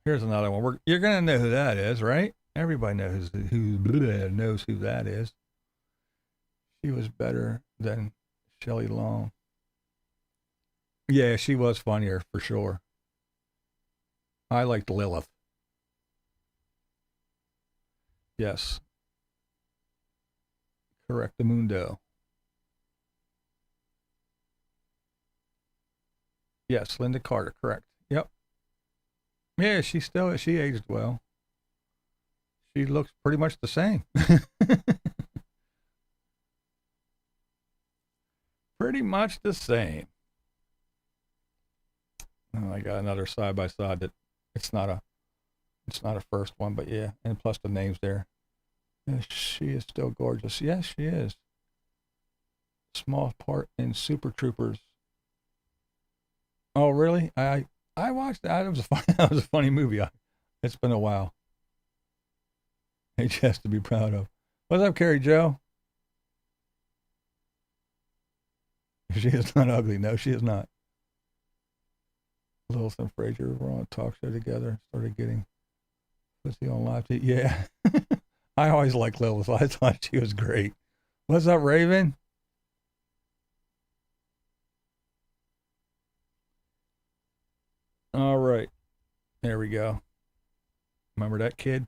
Here's another one. You're gonna know who that is, right? Everybody knows who that is. She was better than Shelley Long. Yeah, she was funnier for sure. I liked Lilith. Yes. Correctamundo. Yes, Linda Carter, correct. Yep. Yeah, she aged well. She looks pretty much the same. Pretty much the same. Oh, I got another side by side that it's not a first one, but yeah, and plus the names there. Yes, she is still gorgeous. Yes, she is. Small part in Super Troopers. Oh, really? I watched that. That was a funny movie. It's been a while. H has to be proud of. What's up, Carrie Jo? She is not ugly. No, she is not. Lilith and Frazier were on a talk show together. Started getting pussy on live TV. Yeah. I always liked Lilith. I thought she was great. What's up, Raven? All right. There we go. Remember that kid?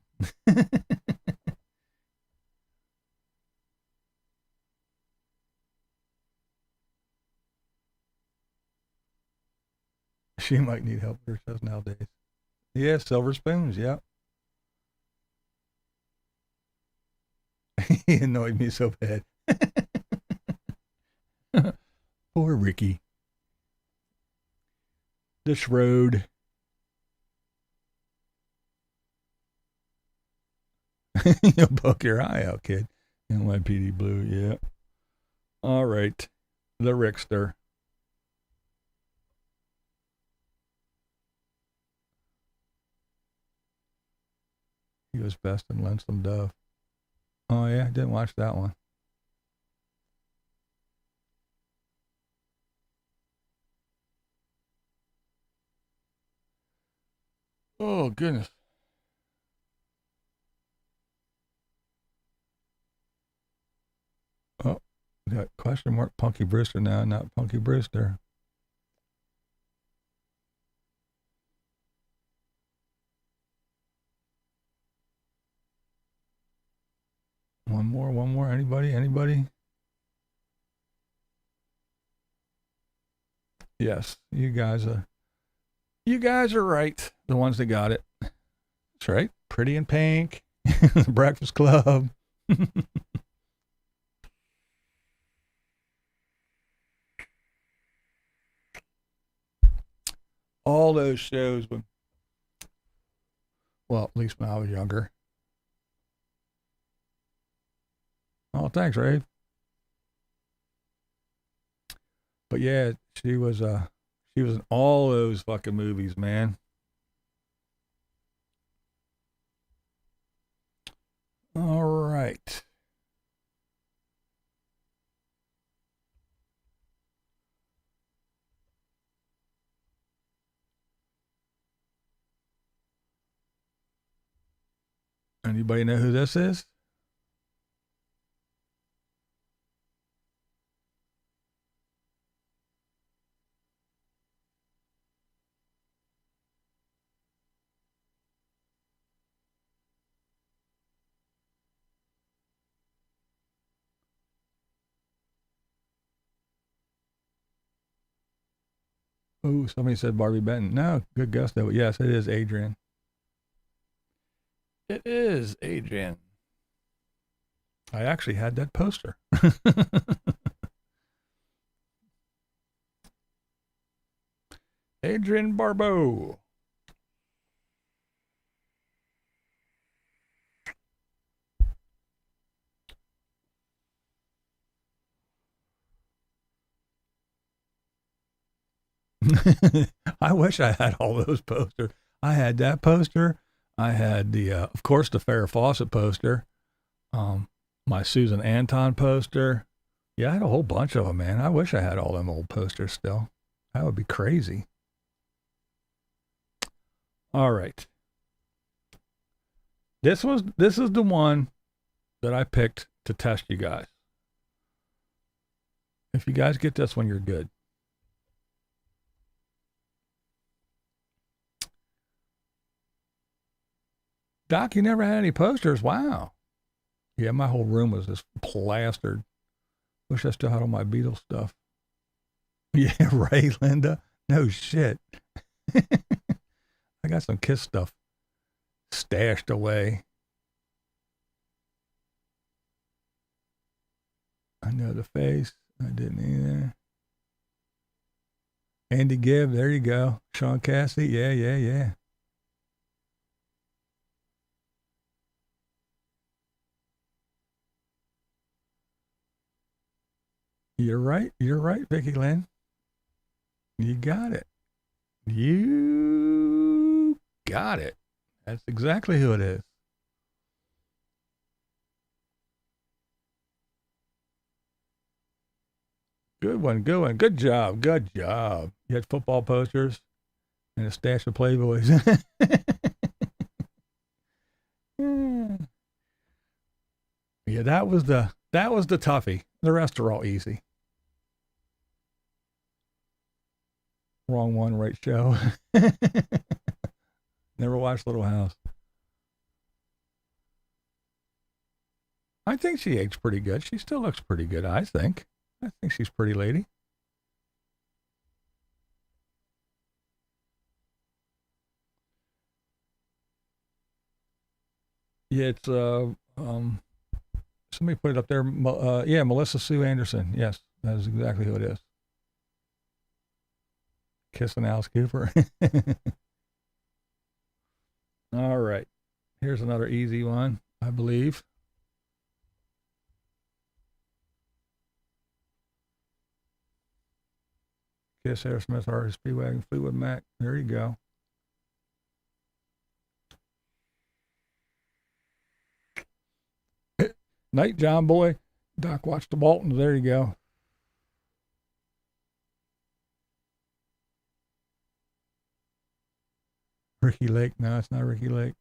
She might need help with her shows nowadays. Yeah, Silver Spoons, yeah. He annoyed me so bad. Poor Ricky. This road. You'll poke your eye out, kid. NYPD Blue, yeah. All right. The Rickster. He was best in Lonesome Dove. Oh, yeah, I didn't watch that one. Oh, goodness. Oh, we got question mark Punky Brewster now, not Punky Brewster. One more. Anybody? Yes, you guys are right. The ones that got it. That's right. Pretty in Pink. The Breakfast Club. All those shows when, well, at least when I was younger. Oh, thanks, Ray. But yeah, she was in all those fucking movies, man. All right. Anybody know who this is? Oh, somebody said Barbie Benton. No, good guess though. Yes, it is Adrian. It is Adrian. I actually had that poster. Adrian Barbeau. I wish I had all those posters. I had that poster. I had the, of course, the Farrah Fawcett poster. My Susan Anton poster. Yeah, I had a whole bunch of them, man. I wish I had all them old posters still. That would be crazy. All right. This is the one that I picked to test you guys. If you guys get this one, you're good. Doc, you never had any posters? Wow. Yeah, my whole room was just plastered. Wish I still had all my Beatles stuff. Yeah, right, Linda? No shit. I got some Kiss stuff stashed away. I know the face. I didn't either. Andy Gibb, there you go. Sean Cassidy, yeah. You're right, Vicky Lynn. You got it. You got it. That's exactly who it is. Good one. Good job. You had football posters and a stash of Playboys. Yeah, that was the toughie. The rest are all easy. Wrong one, right show. Never watched Little House. I think she aged pretty good. She still looks pretty good, I think. I think she's a pretty lady. Yeah, it's some somebody put it up there. Yeah, Melissa Sue Anderson. Yes, that is exactly who it is. Kissing Alice Cooper. All right. Here's another easy one, I believe. Kiss Aerosmith, Artist, Speedwagon, Fleetwood Mac. There you go. Night, John Boy. Doc watched the Boltons. There you go. Ricky Lake. No, it's not Ricky Lake.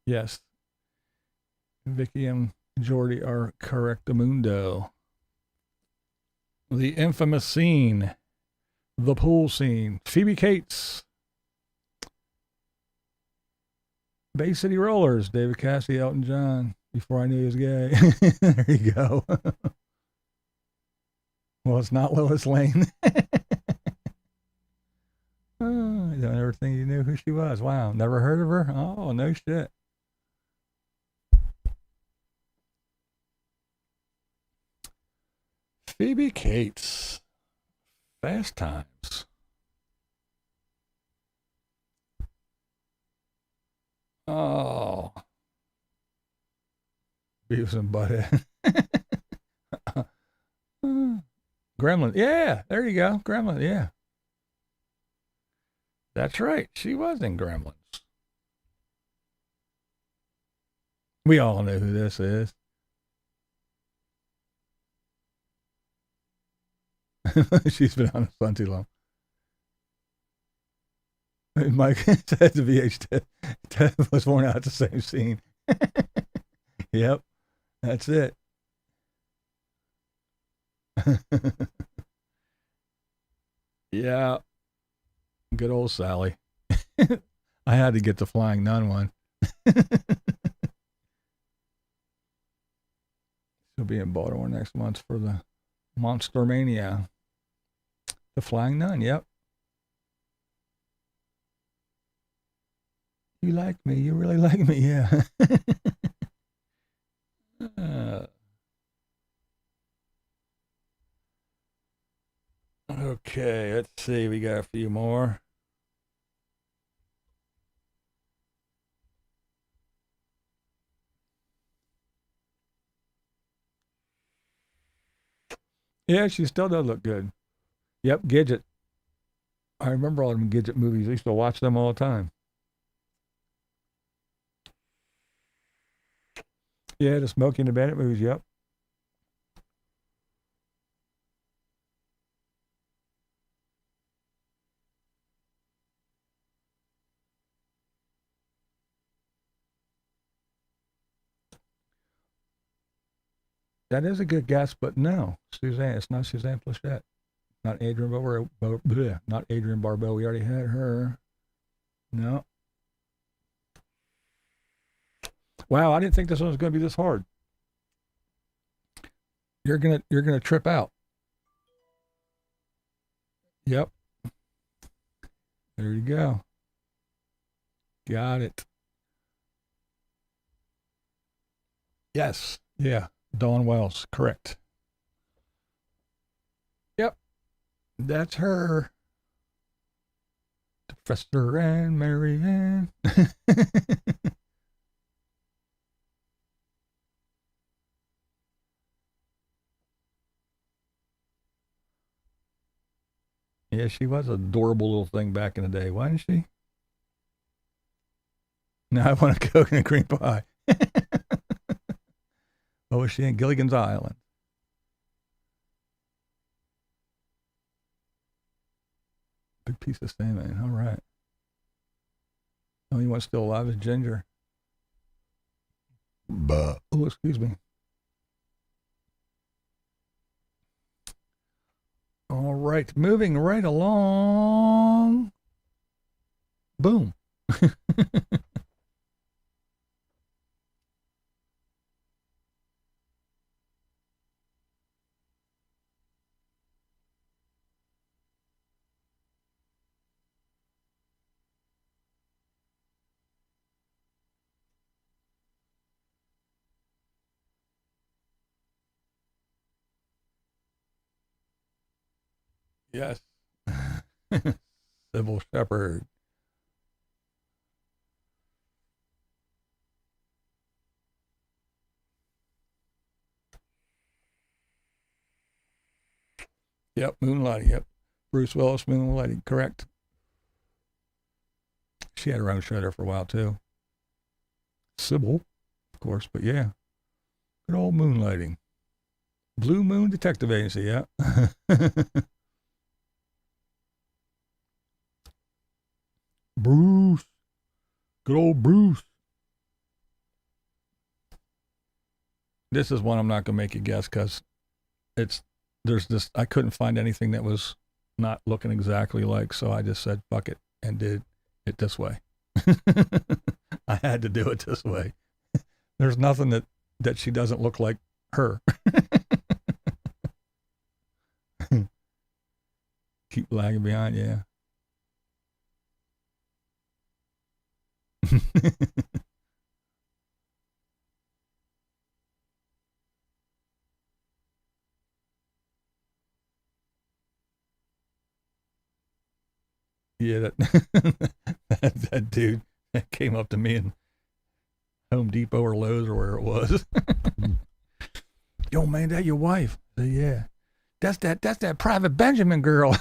Yes. Vicky and Jordy are correctamundo. The infamous scene. The pool scene. Phoebe Cates. Bay City Rollers. David Cassidy, Elton John. Before I knew he was gay. There you go. Well, it's not Lois Lane. Oh, I don't ever think you knew who she was. Wow. Never heard of her? Oh, no shit. Phoebe Cates. Fast Times. Oh. Beavis and Butthead. Gremlin. Yeah, there you go. Gremlin, yeah. That's right. She was in Gremlins. We all know who this is. She's been on the sun too long. Mike said the VH was worn out at the same scene. Yep, that's it. Yeah, good old Sally. I had to get the Flying Nun one. She'll be in Baltimore next month for the Monster Mania. The Flying Nun, yep. You like me, you really like me, yeah. Okay, let's see, we got a few more. Yeah, she still does look good. Yep, Gidget. I remember all them Gidget movies. I used to watch them all the time. Yeah, the Smokey and the Bandit movies, yep. That is a good guess, but no, Suzanne. It's not Suzanne Plachette. Not Adrienne Barbeau. Not Adrienne Barbeau. We already had her. No. Wow, I didn't think this one was going to be this hard. You're gonna trip out. Yep. There you go. Got it. Yes. Yeah. Dawn Wells. Correct. Yep. That's her. Professor and Marianne. Yeah, she was an adorable little thing back in the day, wasn't she? Now I want a Coke and a cream pie. Oh, was she in Gilligan's Island? Big piece of salmon. All right. Only one still alive is Ginger. Oh, excuse me. All right, moving right along. Boom. Yes. Sybil Shepherd. Yep, Moonlighting. Yep. Bruce Willis, Moonlighting. Correct. She had her own show there for a while, too. Sybil, of course, but yeah. Good old Moonlighting. Blue Moon Detective Agency, yeah. Bruce. Good old Bruce. This is one I'm not going to make you guess because I couldn't find anything that was not looking exactly like, so I just said fuck it and did it this way. I had to do it this way. There's nothing that she doesn't look like her. Keep lagging behind, yeah. Yeah, that dude that came up to me in Home Depot or Lowe's or where it was. Yo, man, that your wife? I said, yeah. That's that Private Benjamin girl.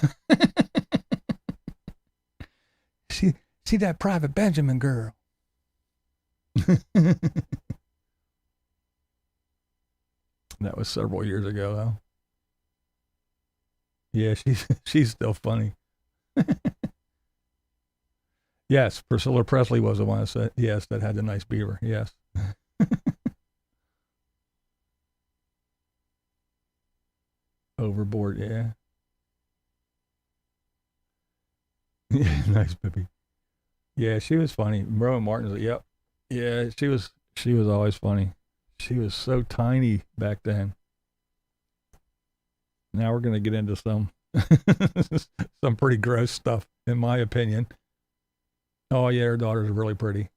See that Private Benjamin girl. That was several years ago, though. Yeah, she's still funny. Yes, Priscilla Presley was the one that said, yes, that had the nice beaver. Yes. Overboard, yeah. Yeah, nice baby. Yeah, she was funny. Rowan Martin's like, yep. Yeah, she was always funny. She was so tiny back then. Now we're gonna get into some pretty gross stuff, in my opinion. Oh yeah, her daughter's really pretty.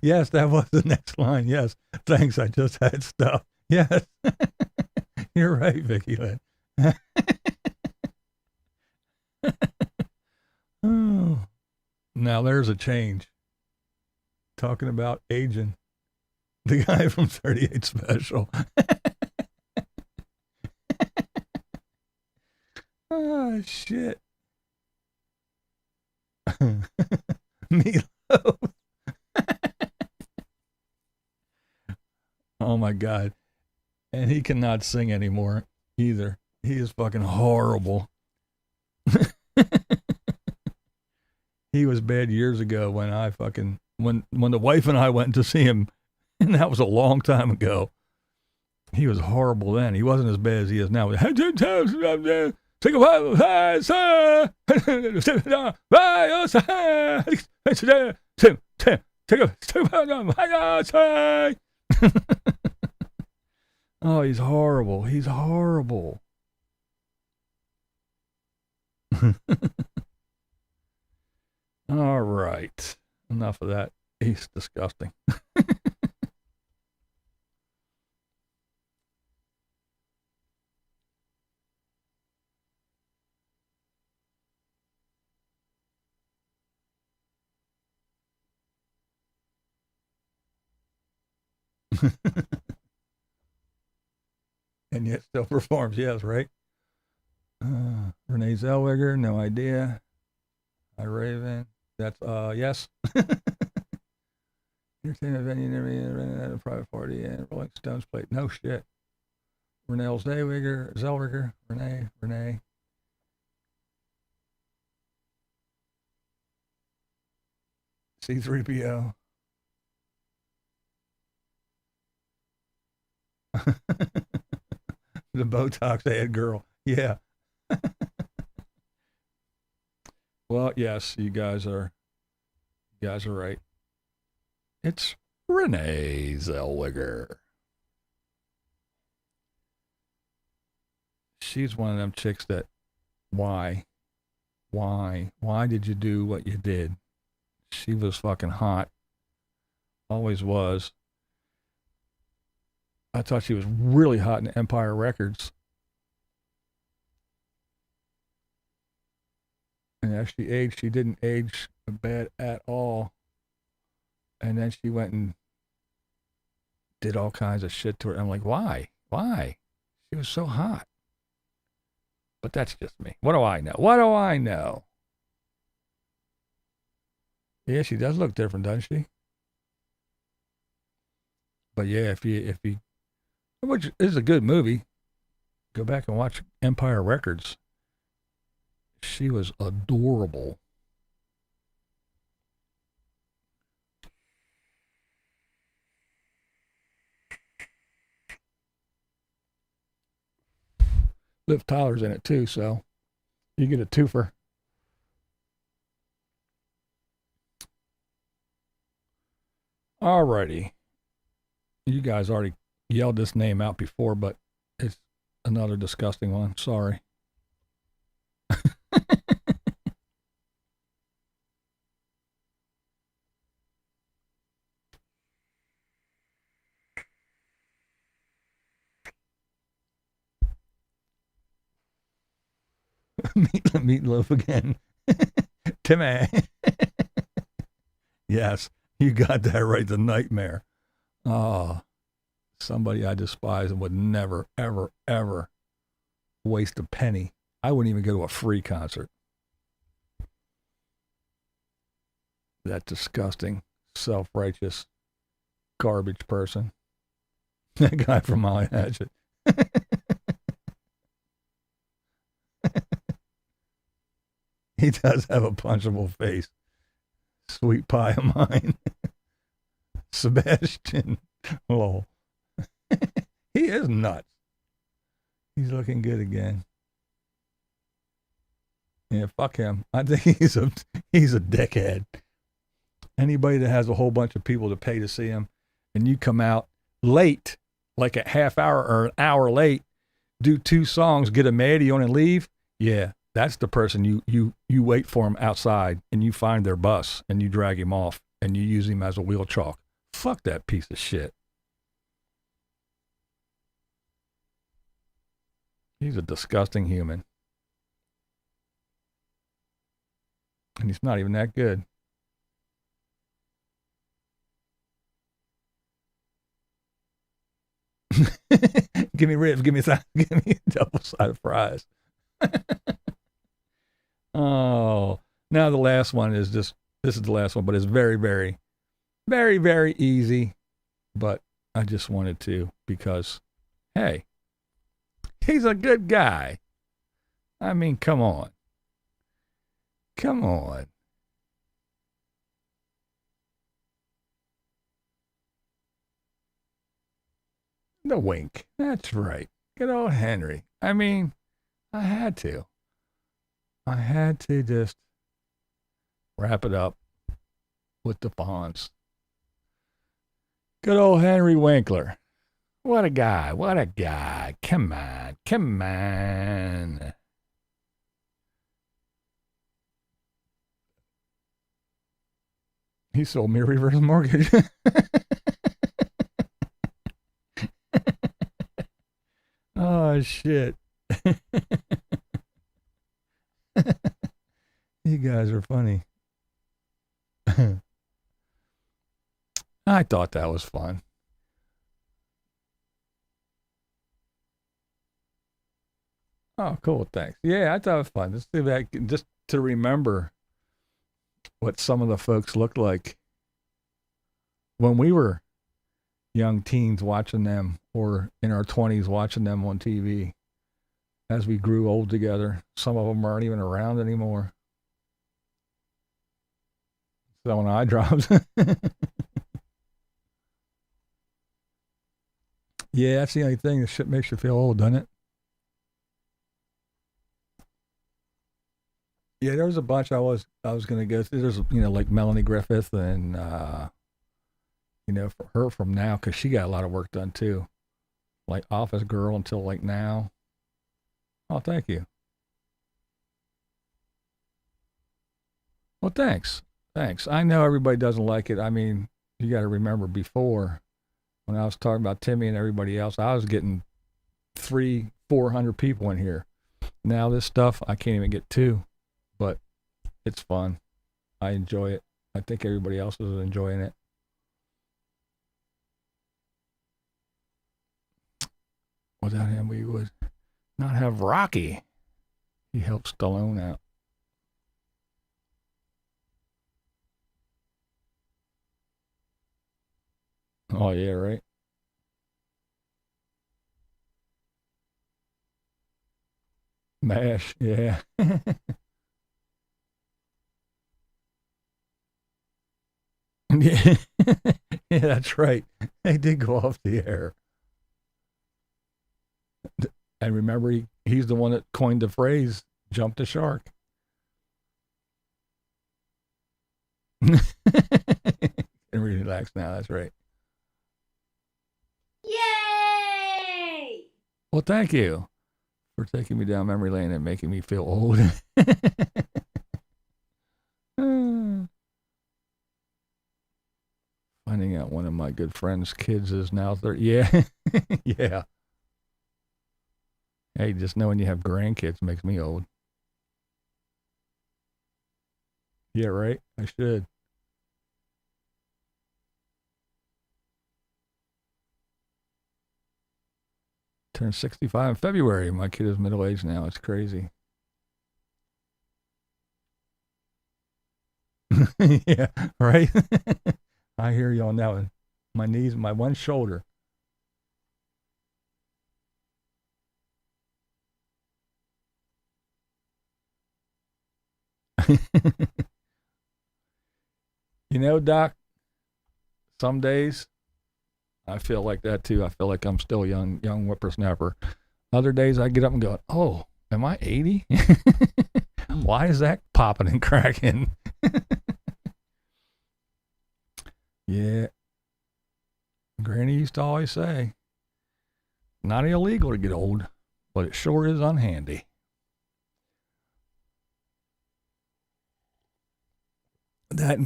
Yes, that was the next line. Yes. Thanks, I just had stuff. Yes. You're right, Vicky Lynn. Oh. Now there's a change. Talking about aging. The guy from 38 Special. Oh, shit. Meatloaf. Oh my God. And he cannot sing anymore either. He is fucking horrible. He was bad years ago when when the wife and I went to see him, and that was a long time ago. He was horrible then. He wasn't as bad as he is now. Take a Oh, he's horrible. He's horrible. All right. Enough of that. He's disgusting. And yet still performs. Yes, right? Renee Zellweger, no idea. Hi, Raven. That's, yes. Entertainment venue, never had a private party, and Rolling Stones played. No shit. Renee Zellweger, Renee. C3PO. The Botox head girl. Yeah. Well, yes, you guys are right. It's Renee Zellweger. she's one of them chicks that, why did you do what you did? She was fucking hot. Always was. I thought she was really hot in Empire Records. And as she aged, she didn't age bad at all. And then she went and did all kinds of shit to her. I'm like, why? She was so hot. But that's just me. What do I know? Yeah, she does look different, doesn't she? But yeah, if you, which is a good movie, go back and watch Empire Records. She was adorable. Liv Tyler's in it too, so you get a twofer. Alrighty. You guys already yelled this name out before, but it's another disgusting one. Sorry. Meatloaf again. Timmy. Yes, you got that right. The Nightmare. Oh, somebody I despise and would never, ever, ever waste a penny. I wouldn't even go to a free concert. That disgusting, self-righteous, garbage person. That guy from Molly Hatchet. He does have a punchable face. Sweet pie of mine. Sebastian. Lol. He is nuts. He's looking good again. Yeah, fuck him. I think he's a dickhead. Anybody that has a whole bunch of people to pay to see him, and you come out late, like a half hour or an hour late, do 2 songs, get a Maddie on and leave, yeah, that's the person you wait for him outside, and you find their bus, and you drag him off, and you use him as a wheel chalk. Fuck that piece of shit. He's a disgusting human. And he's not even that good. Give me ribs, give me double-sided fries. Oh, now the last one is this is the last one, but it's very, very, very, very easy. But I just wanted to because, hey, he's a good guy. I mean, come on. Come on. The Wink. That's right. Good old Henry. I mean, I had to just wrap it up with the Fonz. Good old Henry Winkler. What a guy. What a guy. Come on. Come on. He sold me a reverse mortgage. Oh, shit. You guys are funny. I thought that was fun. Oh, cool. Thanks. Yeah, I thought it was fun. Just to remember what some of the folks looked like when we were young teens watching them, or in our 20s watching them on TV as we grew old together. Some of them aren't even around anymore. Selling eye drops. Yeah, that's the only thing. This shit makes you feel old, doesn't it? Yeah, there was a bunch I was gonna go through. There's like Melanie Griffith and for her from Now, because she got a lot of work done too. Like Office Girl until like Now. Oh, thank you. Well, thanks. Thanks. I know everybody doesn't like it. I mean, you got to remember before, when I was talking about Timmy and everybody else, I was getting 300-400 people in here. Now this stuff, I can't even get 2, but it's fun. I enjoy it. I think everybody else is enjoying it. Without him, we would not have Rocky. He helped Stallone out. Oh, yeah, right? MASH, yeah. Yeah. Yeah, that's right. They did go off the air. And remember, he's the one that coined the phrase, jump the shark. And relax now, that's right. Yay! Well, thank you for taking me down memory lane and making me feel old. Finding out one of my good friend's kids is now 30. Yeah. Yeah. Hey, just knowing you have grandkids makes me old. Yeah, right? I should. Turned 65 in February. My kid is middle-aged now. It's crazy. Yeah, right? I hear you on that one. My knees, my one shoulder. You know, Doc, some days I feel like that too. I feel like I'm still young whippersnapper. Other days I get up and go, oh, am I 80? Why is that popping and cracking? Yeah. Granny used to always say, not illegal to get old, but it sure is unhandy. That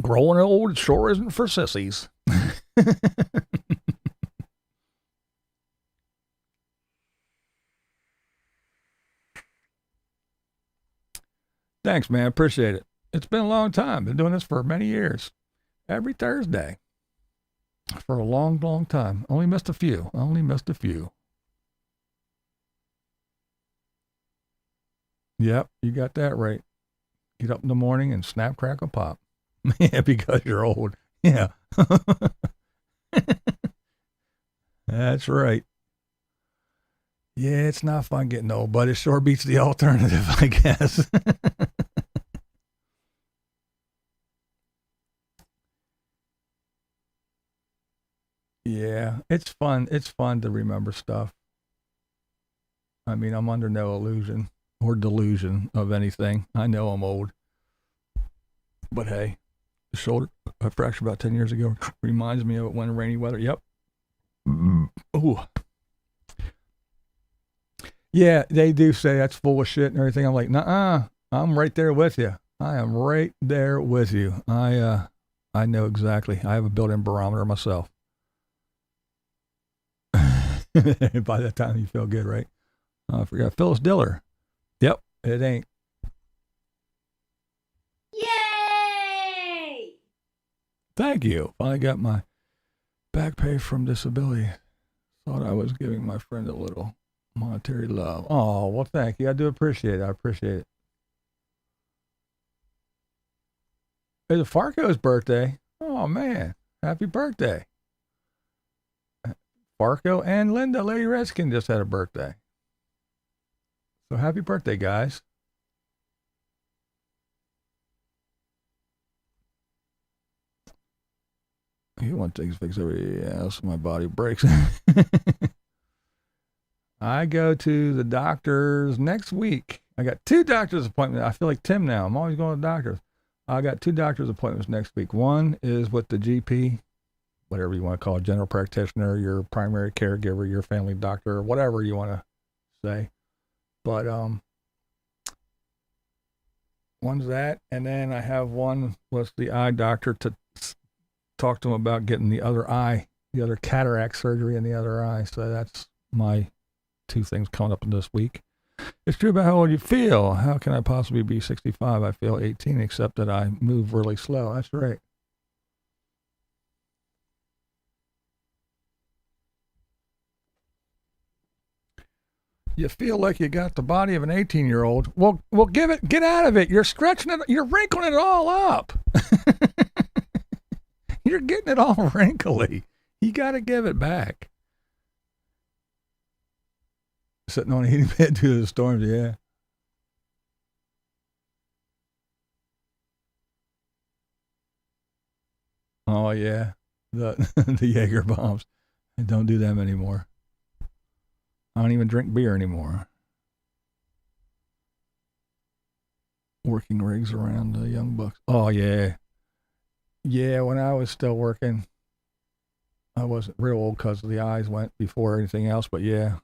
growing old sure isn't for sissies. Thanks, man. Appreciate it. It's been a long time. Been doing this for many years. Every Thursday. For a long, long time. Only missed a few. Yep, you got that right. Get up in the morning and snap, crackle, pop. Yeah, because you're old. Yeah. That's right. Yeah, it's not fun getting old, but it sure beats the alternative, I guess. Yeah, it's fun. It's fun to remember stuff. I mean, I'm under no illusion or delusion of anything. I know I'm old. But hey, the shoulder I fractured about 10 years ago reminds me of it when rainy weather. Yep. Ooh. Yeah, they do say that's full of shit and everything. I'm like, nuh-uh, I'm right there with you. I am right there with you. I know exactly. I have a built-in barometer myself. By that time you feel good, right? I forgot Phyllis Diller. Yep, it ain't. Yay! Thank you. Finally got my back pay from disability. Thought I was giving my friend a little monetary love. Oh, well, thank you. I do appreciate it. I appreciate it. It's Farco's birthday. Oh, man. Happy birthday. Farco and Linda, Lady Redskin, just had a birthday. So happy birthday, guys. You want things fixed every else, my body breaks. I go to the doctor's next week. I got 2 doctor's appointments. I feel like Tim now. I'm always going to doctors. I got 2 doctor's appointments next week. One is with the GP, whatever you want to call it, general practitioner, your primary caregiver, your family doctor, whatever you want to say. But one's that, and then I have one with the eye doctor to talk to him about getting the other eye, the other cataract surgery in the other eye. So that's my two things coming up in this week. It's true about how old you feel. How can I possibly be 65? I feel 18, except that I move really slow. That's right. You feel like you got the body of an 18-year-old. Well, get out of it. You're stretching it. You're wrinkling it all up. You're getting it all wrinkly. You got to give it back. Sitting on a heating bed through the storms, yeah. Oh, yeah. The Jaeger bombs. I don't do them anymore. I don't even drink beer anymore. Working rigs around the young bucks. Oh, yeah. Yeah, when I was still working, I wasn't real old because the eyes went before anything else, but yeah.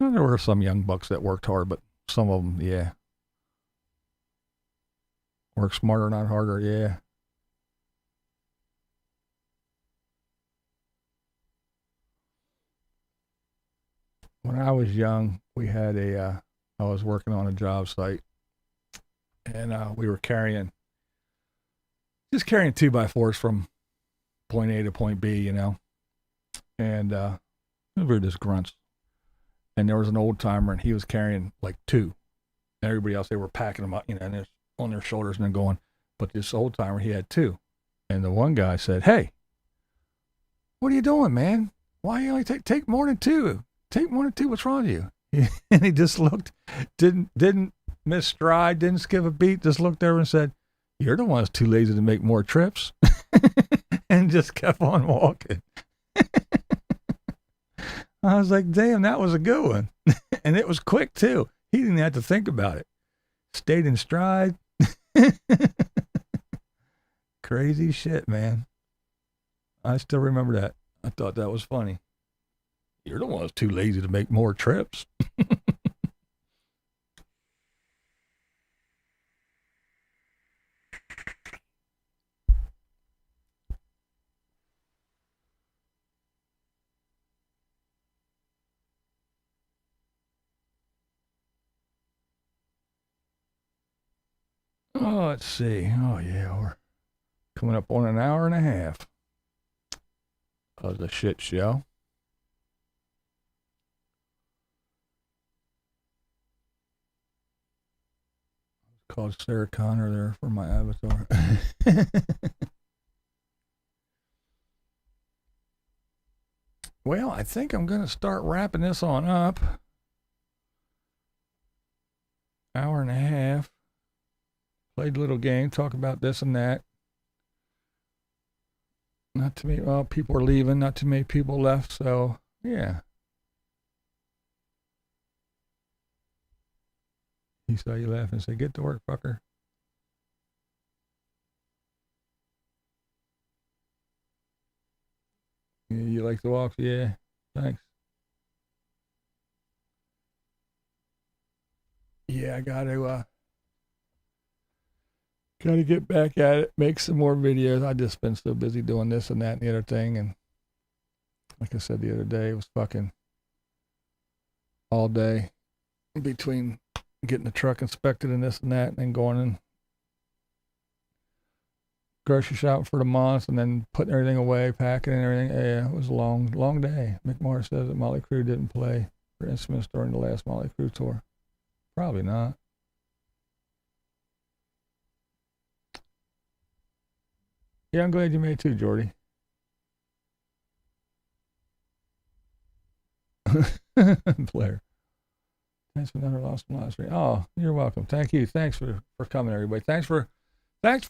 Well, there were some young bucks that worked hard, but some of them, yeah. Work smarter, not harder, yeah. When I was young, we had I was working on a job site, and we were carrying 2x4s from point A to point B, you know, and we were just grunts. And there was an old timer, and he was carrying like 2. And everybody else, they were packing them up, you know, and they're on their shoulders and then going. But this old timer, he had 2. And the one guy said, "Hey, what are you doing, man? Why you only take more than 2? Take more than 2. What's wrong with you?" And he just looked, didn't miss stride, didn't skip a beat, just looked over and said, "You're the one that's too lazy to make more trips." And just kept on walking. I was like, damn, that was a good one. And it was quick too. He didn't have to think about it. Stayed in stride. Crazy shit, man. I still remember that. I thought that was funny. You're the one that's too lazy to make more trips. Oh, let's see. Oh, yeah, we're coming up on an hour and a half of the shit show. It's called Sarah Connor there for my avatar. Well, I think I'm going to start wrapping this on up. Hour and a half. Played a little game, talk about this and that. Not too many, well, people are leaving, not too many people left, so yeah. He saw you laugh and said, "Get to work, fucker." Yeah, you like the walks? Yeah, thanks. Yeah, I gotta get back at it, make some more videos. I just been so busy doing this and that and the other thing. And like I said the other day, it was fucking all day between getting the truck inspected and this and that, and then going and grocery shopping for the month and then putting everything away, packing and everything. Yeah, it was a long, long day. Mick Morris says that Motley Crue didn't play for instruments during the last Motley Crue tour. Probably not. Yeah, I'm glad you made it too, Jordy. Blair. Thanks for another lost live stream. Oh, you're welcome. Thank you. Thanks for coming, everybody. Thanks for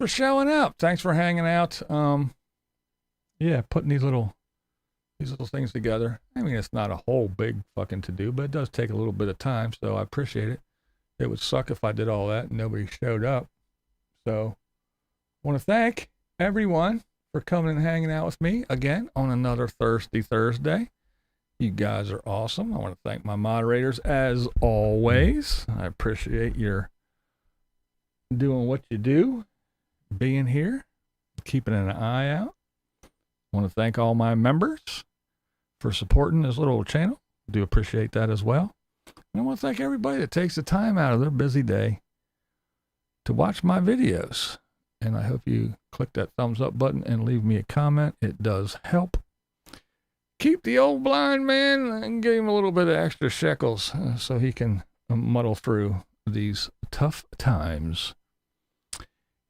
showing up. Thanks for hanging out. Yeah, putting these little things together. I mean, it's not a whole big fucking to do, but it does take a little bit of time, so I appreciate it. It would suck if I did all that and nobody showed up. So I want to thank everyone for coming and hanging out with me again on another Thursday. You guys are awesome. I want to thank my moderators as always. I appreciate your doing what you do, being here, keeping an eye out. I want to thank all my members for supporting this little channel. Do appreciate that as well. And I want to thank everybody that takes the time out of their busy day to watch my videos. And I hope you click that thumbs up button and leave me a comment. It does help keep the old blind man and give him a little bit of extra shekels so he can muddle through these tough times.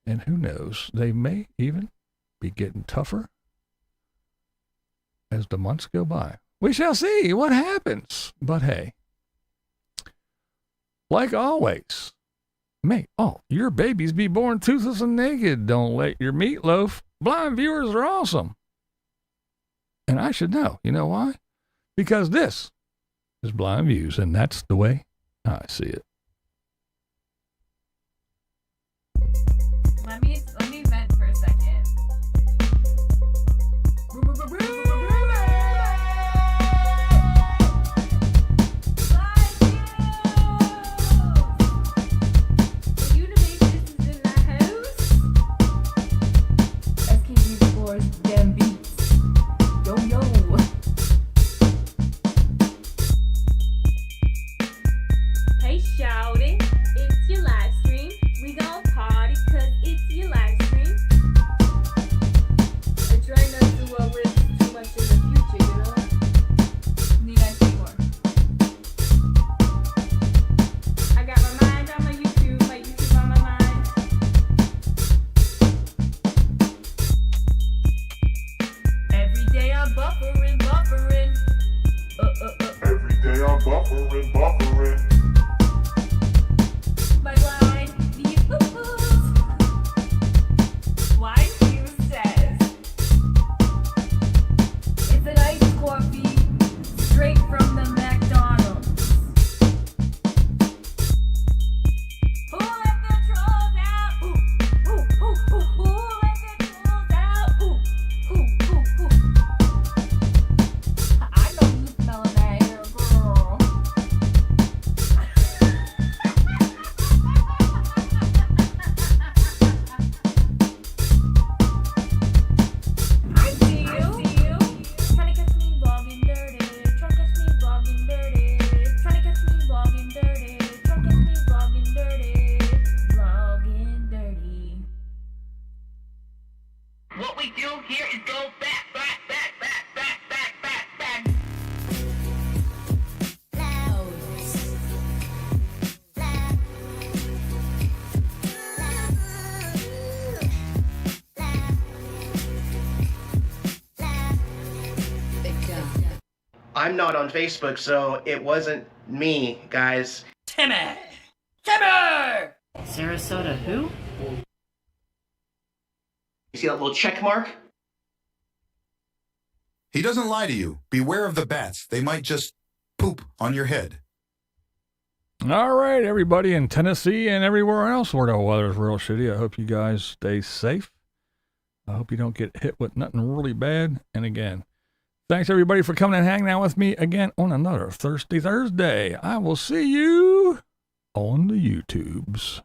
And who knows, they may even be getting tougher as the months go by. We shall see what happens. But hey, like always, may all your babies be born toothless and naked. Don't let your meatloaf. Blind viewers are awesome. And I should know. You know why? Because this is Blind Views, and that's the way I see it. Let me vent for a second. Hey, shouty, it's your live stream. We gon' party 'cause it's your live stream. I try not to worry too much in the future, you know? Need I say more? I got my mind on my YouTube on my mind. Every day I'm buffering. Every day I'm buffering. My blind views. Blind views says it's an iced coffee straight from the McDonald's. Who let the trolls out? Who let the trolls out? I know you smelling that hair, girl. I see you. Trying to catch me vlogging dirty. Trying to catch me vlogging dirty. Trying to catch me vlogging dirty. Trying to catch me vlogging dirty. Vlogging dirty. What we do here is go back. I'm not on Facebook, so it wasn't me, guys. Timmy! Sarasota who? You see that little check mark? He doesn't lie to you. Beware of the bats. They might just poop on your head. All right, everybody in Tennessee and everywhere else where the weather's real shitty. I hope you guys stay safe. I hope you don't get hit with nothing really bad. And again, thanks everybody for coming and hanging out with me again on another Thirsty Thursday. I will see you on the YouTubes.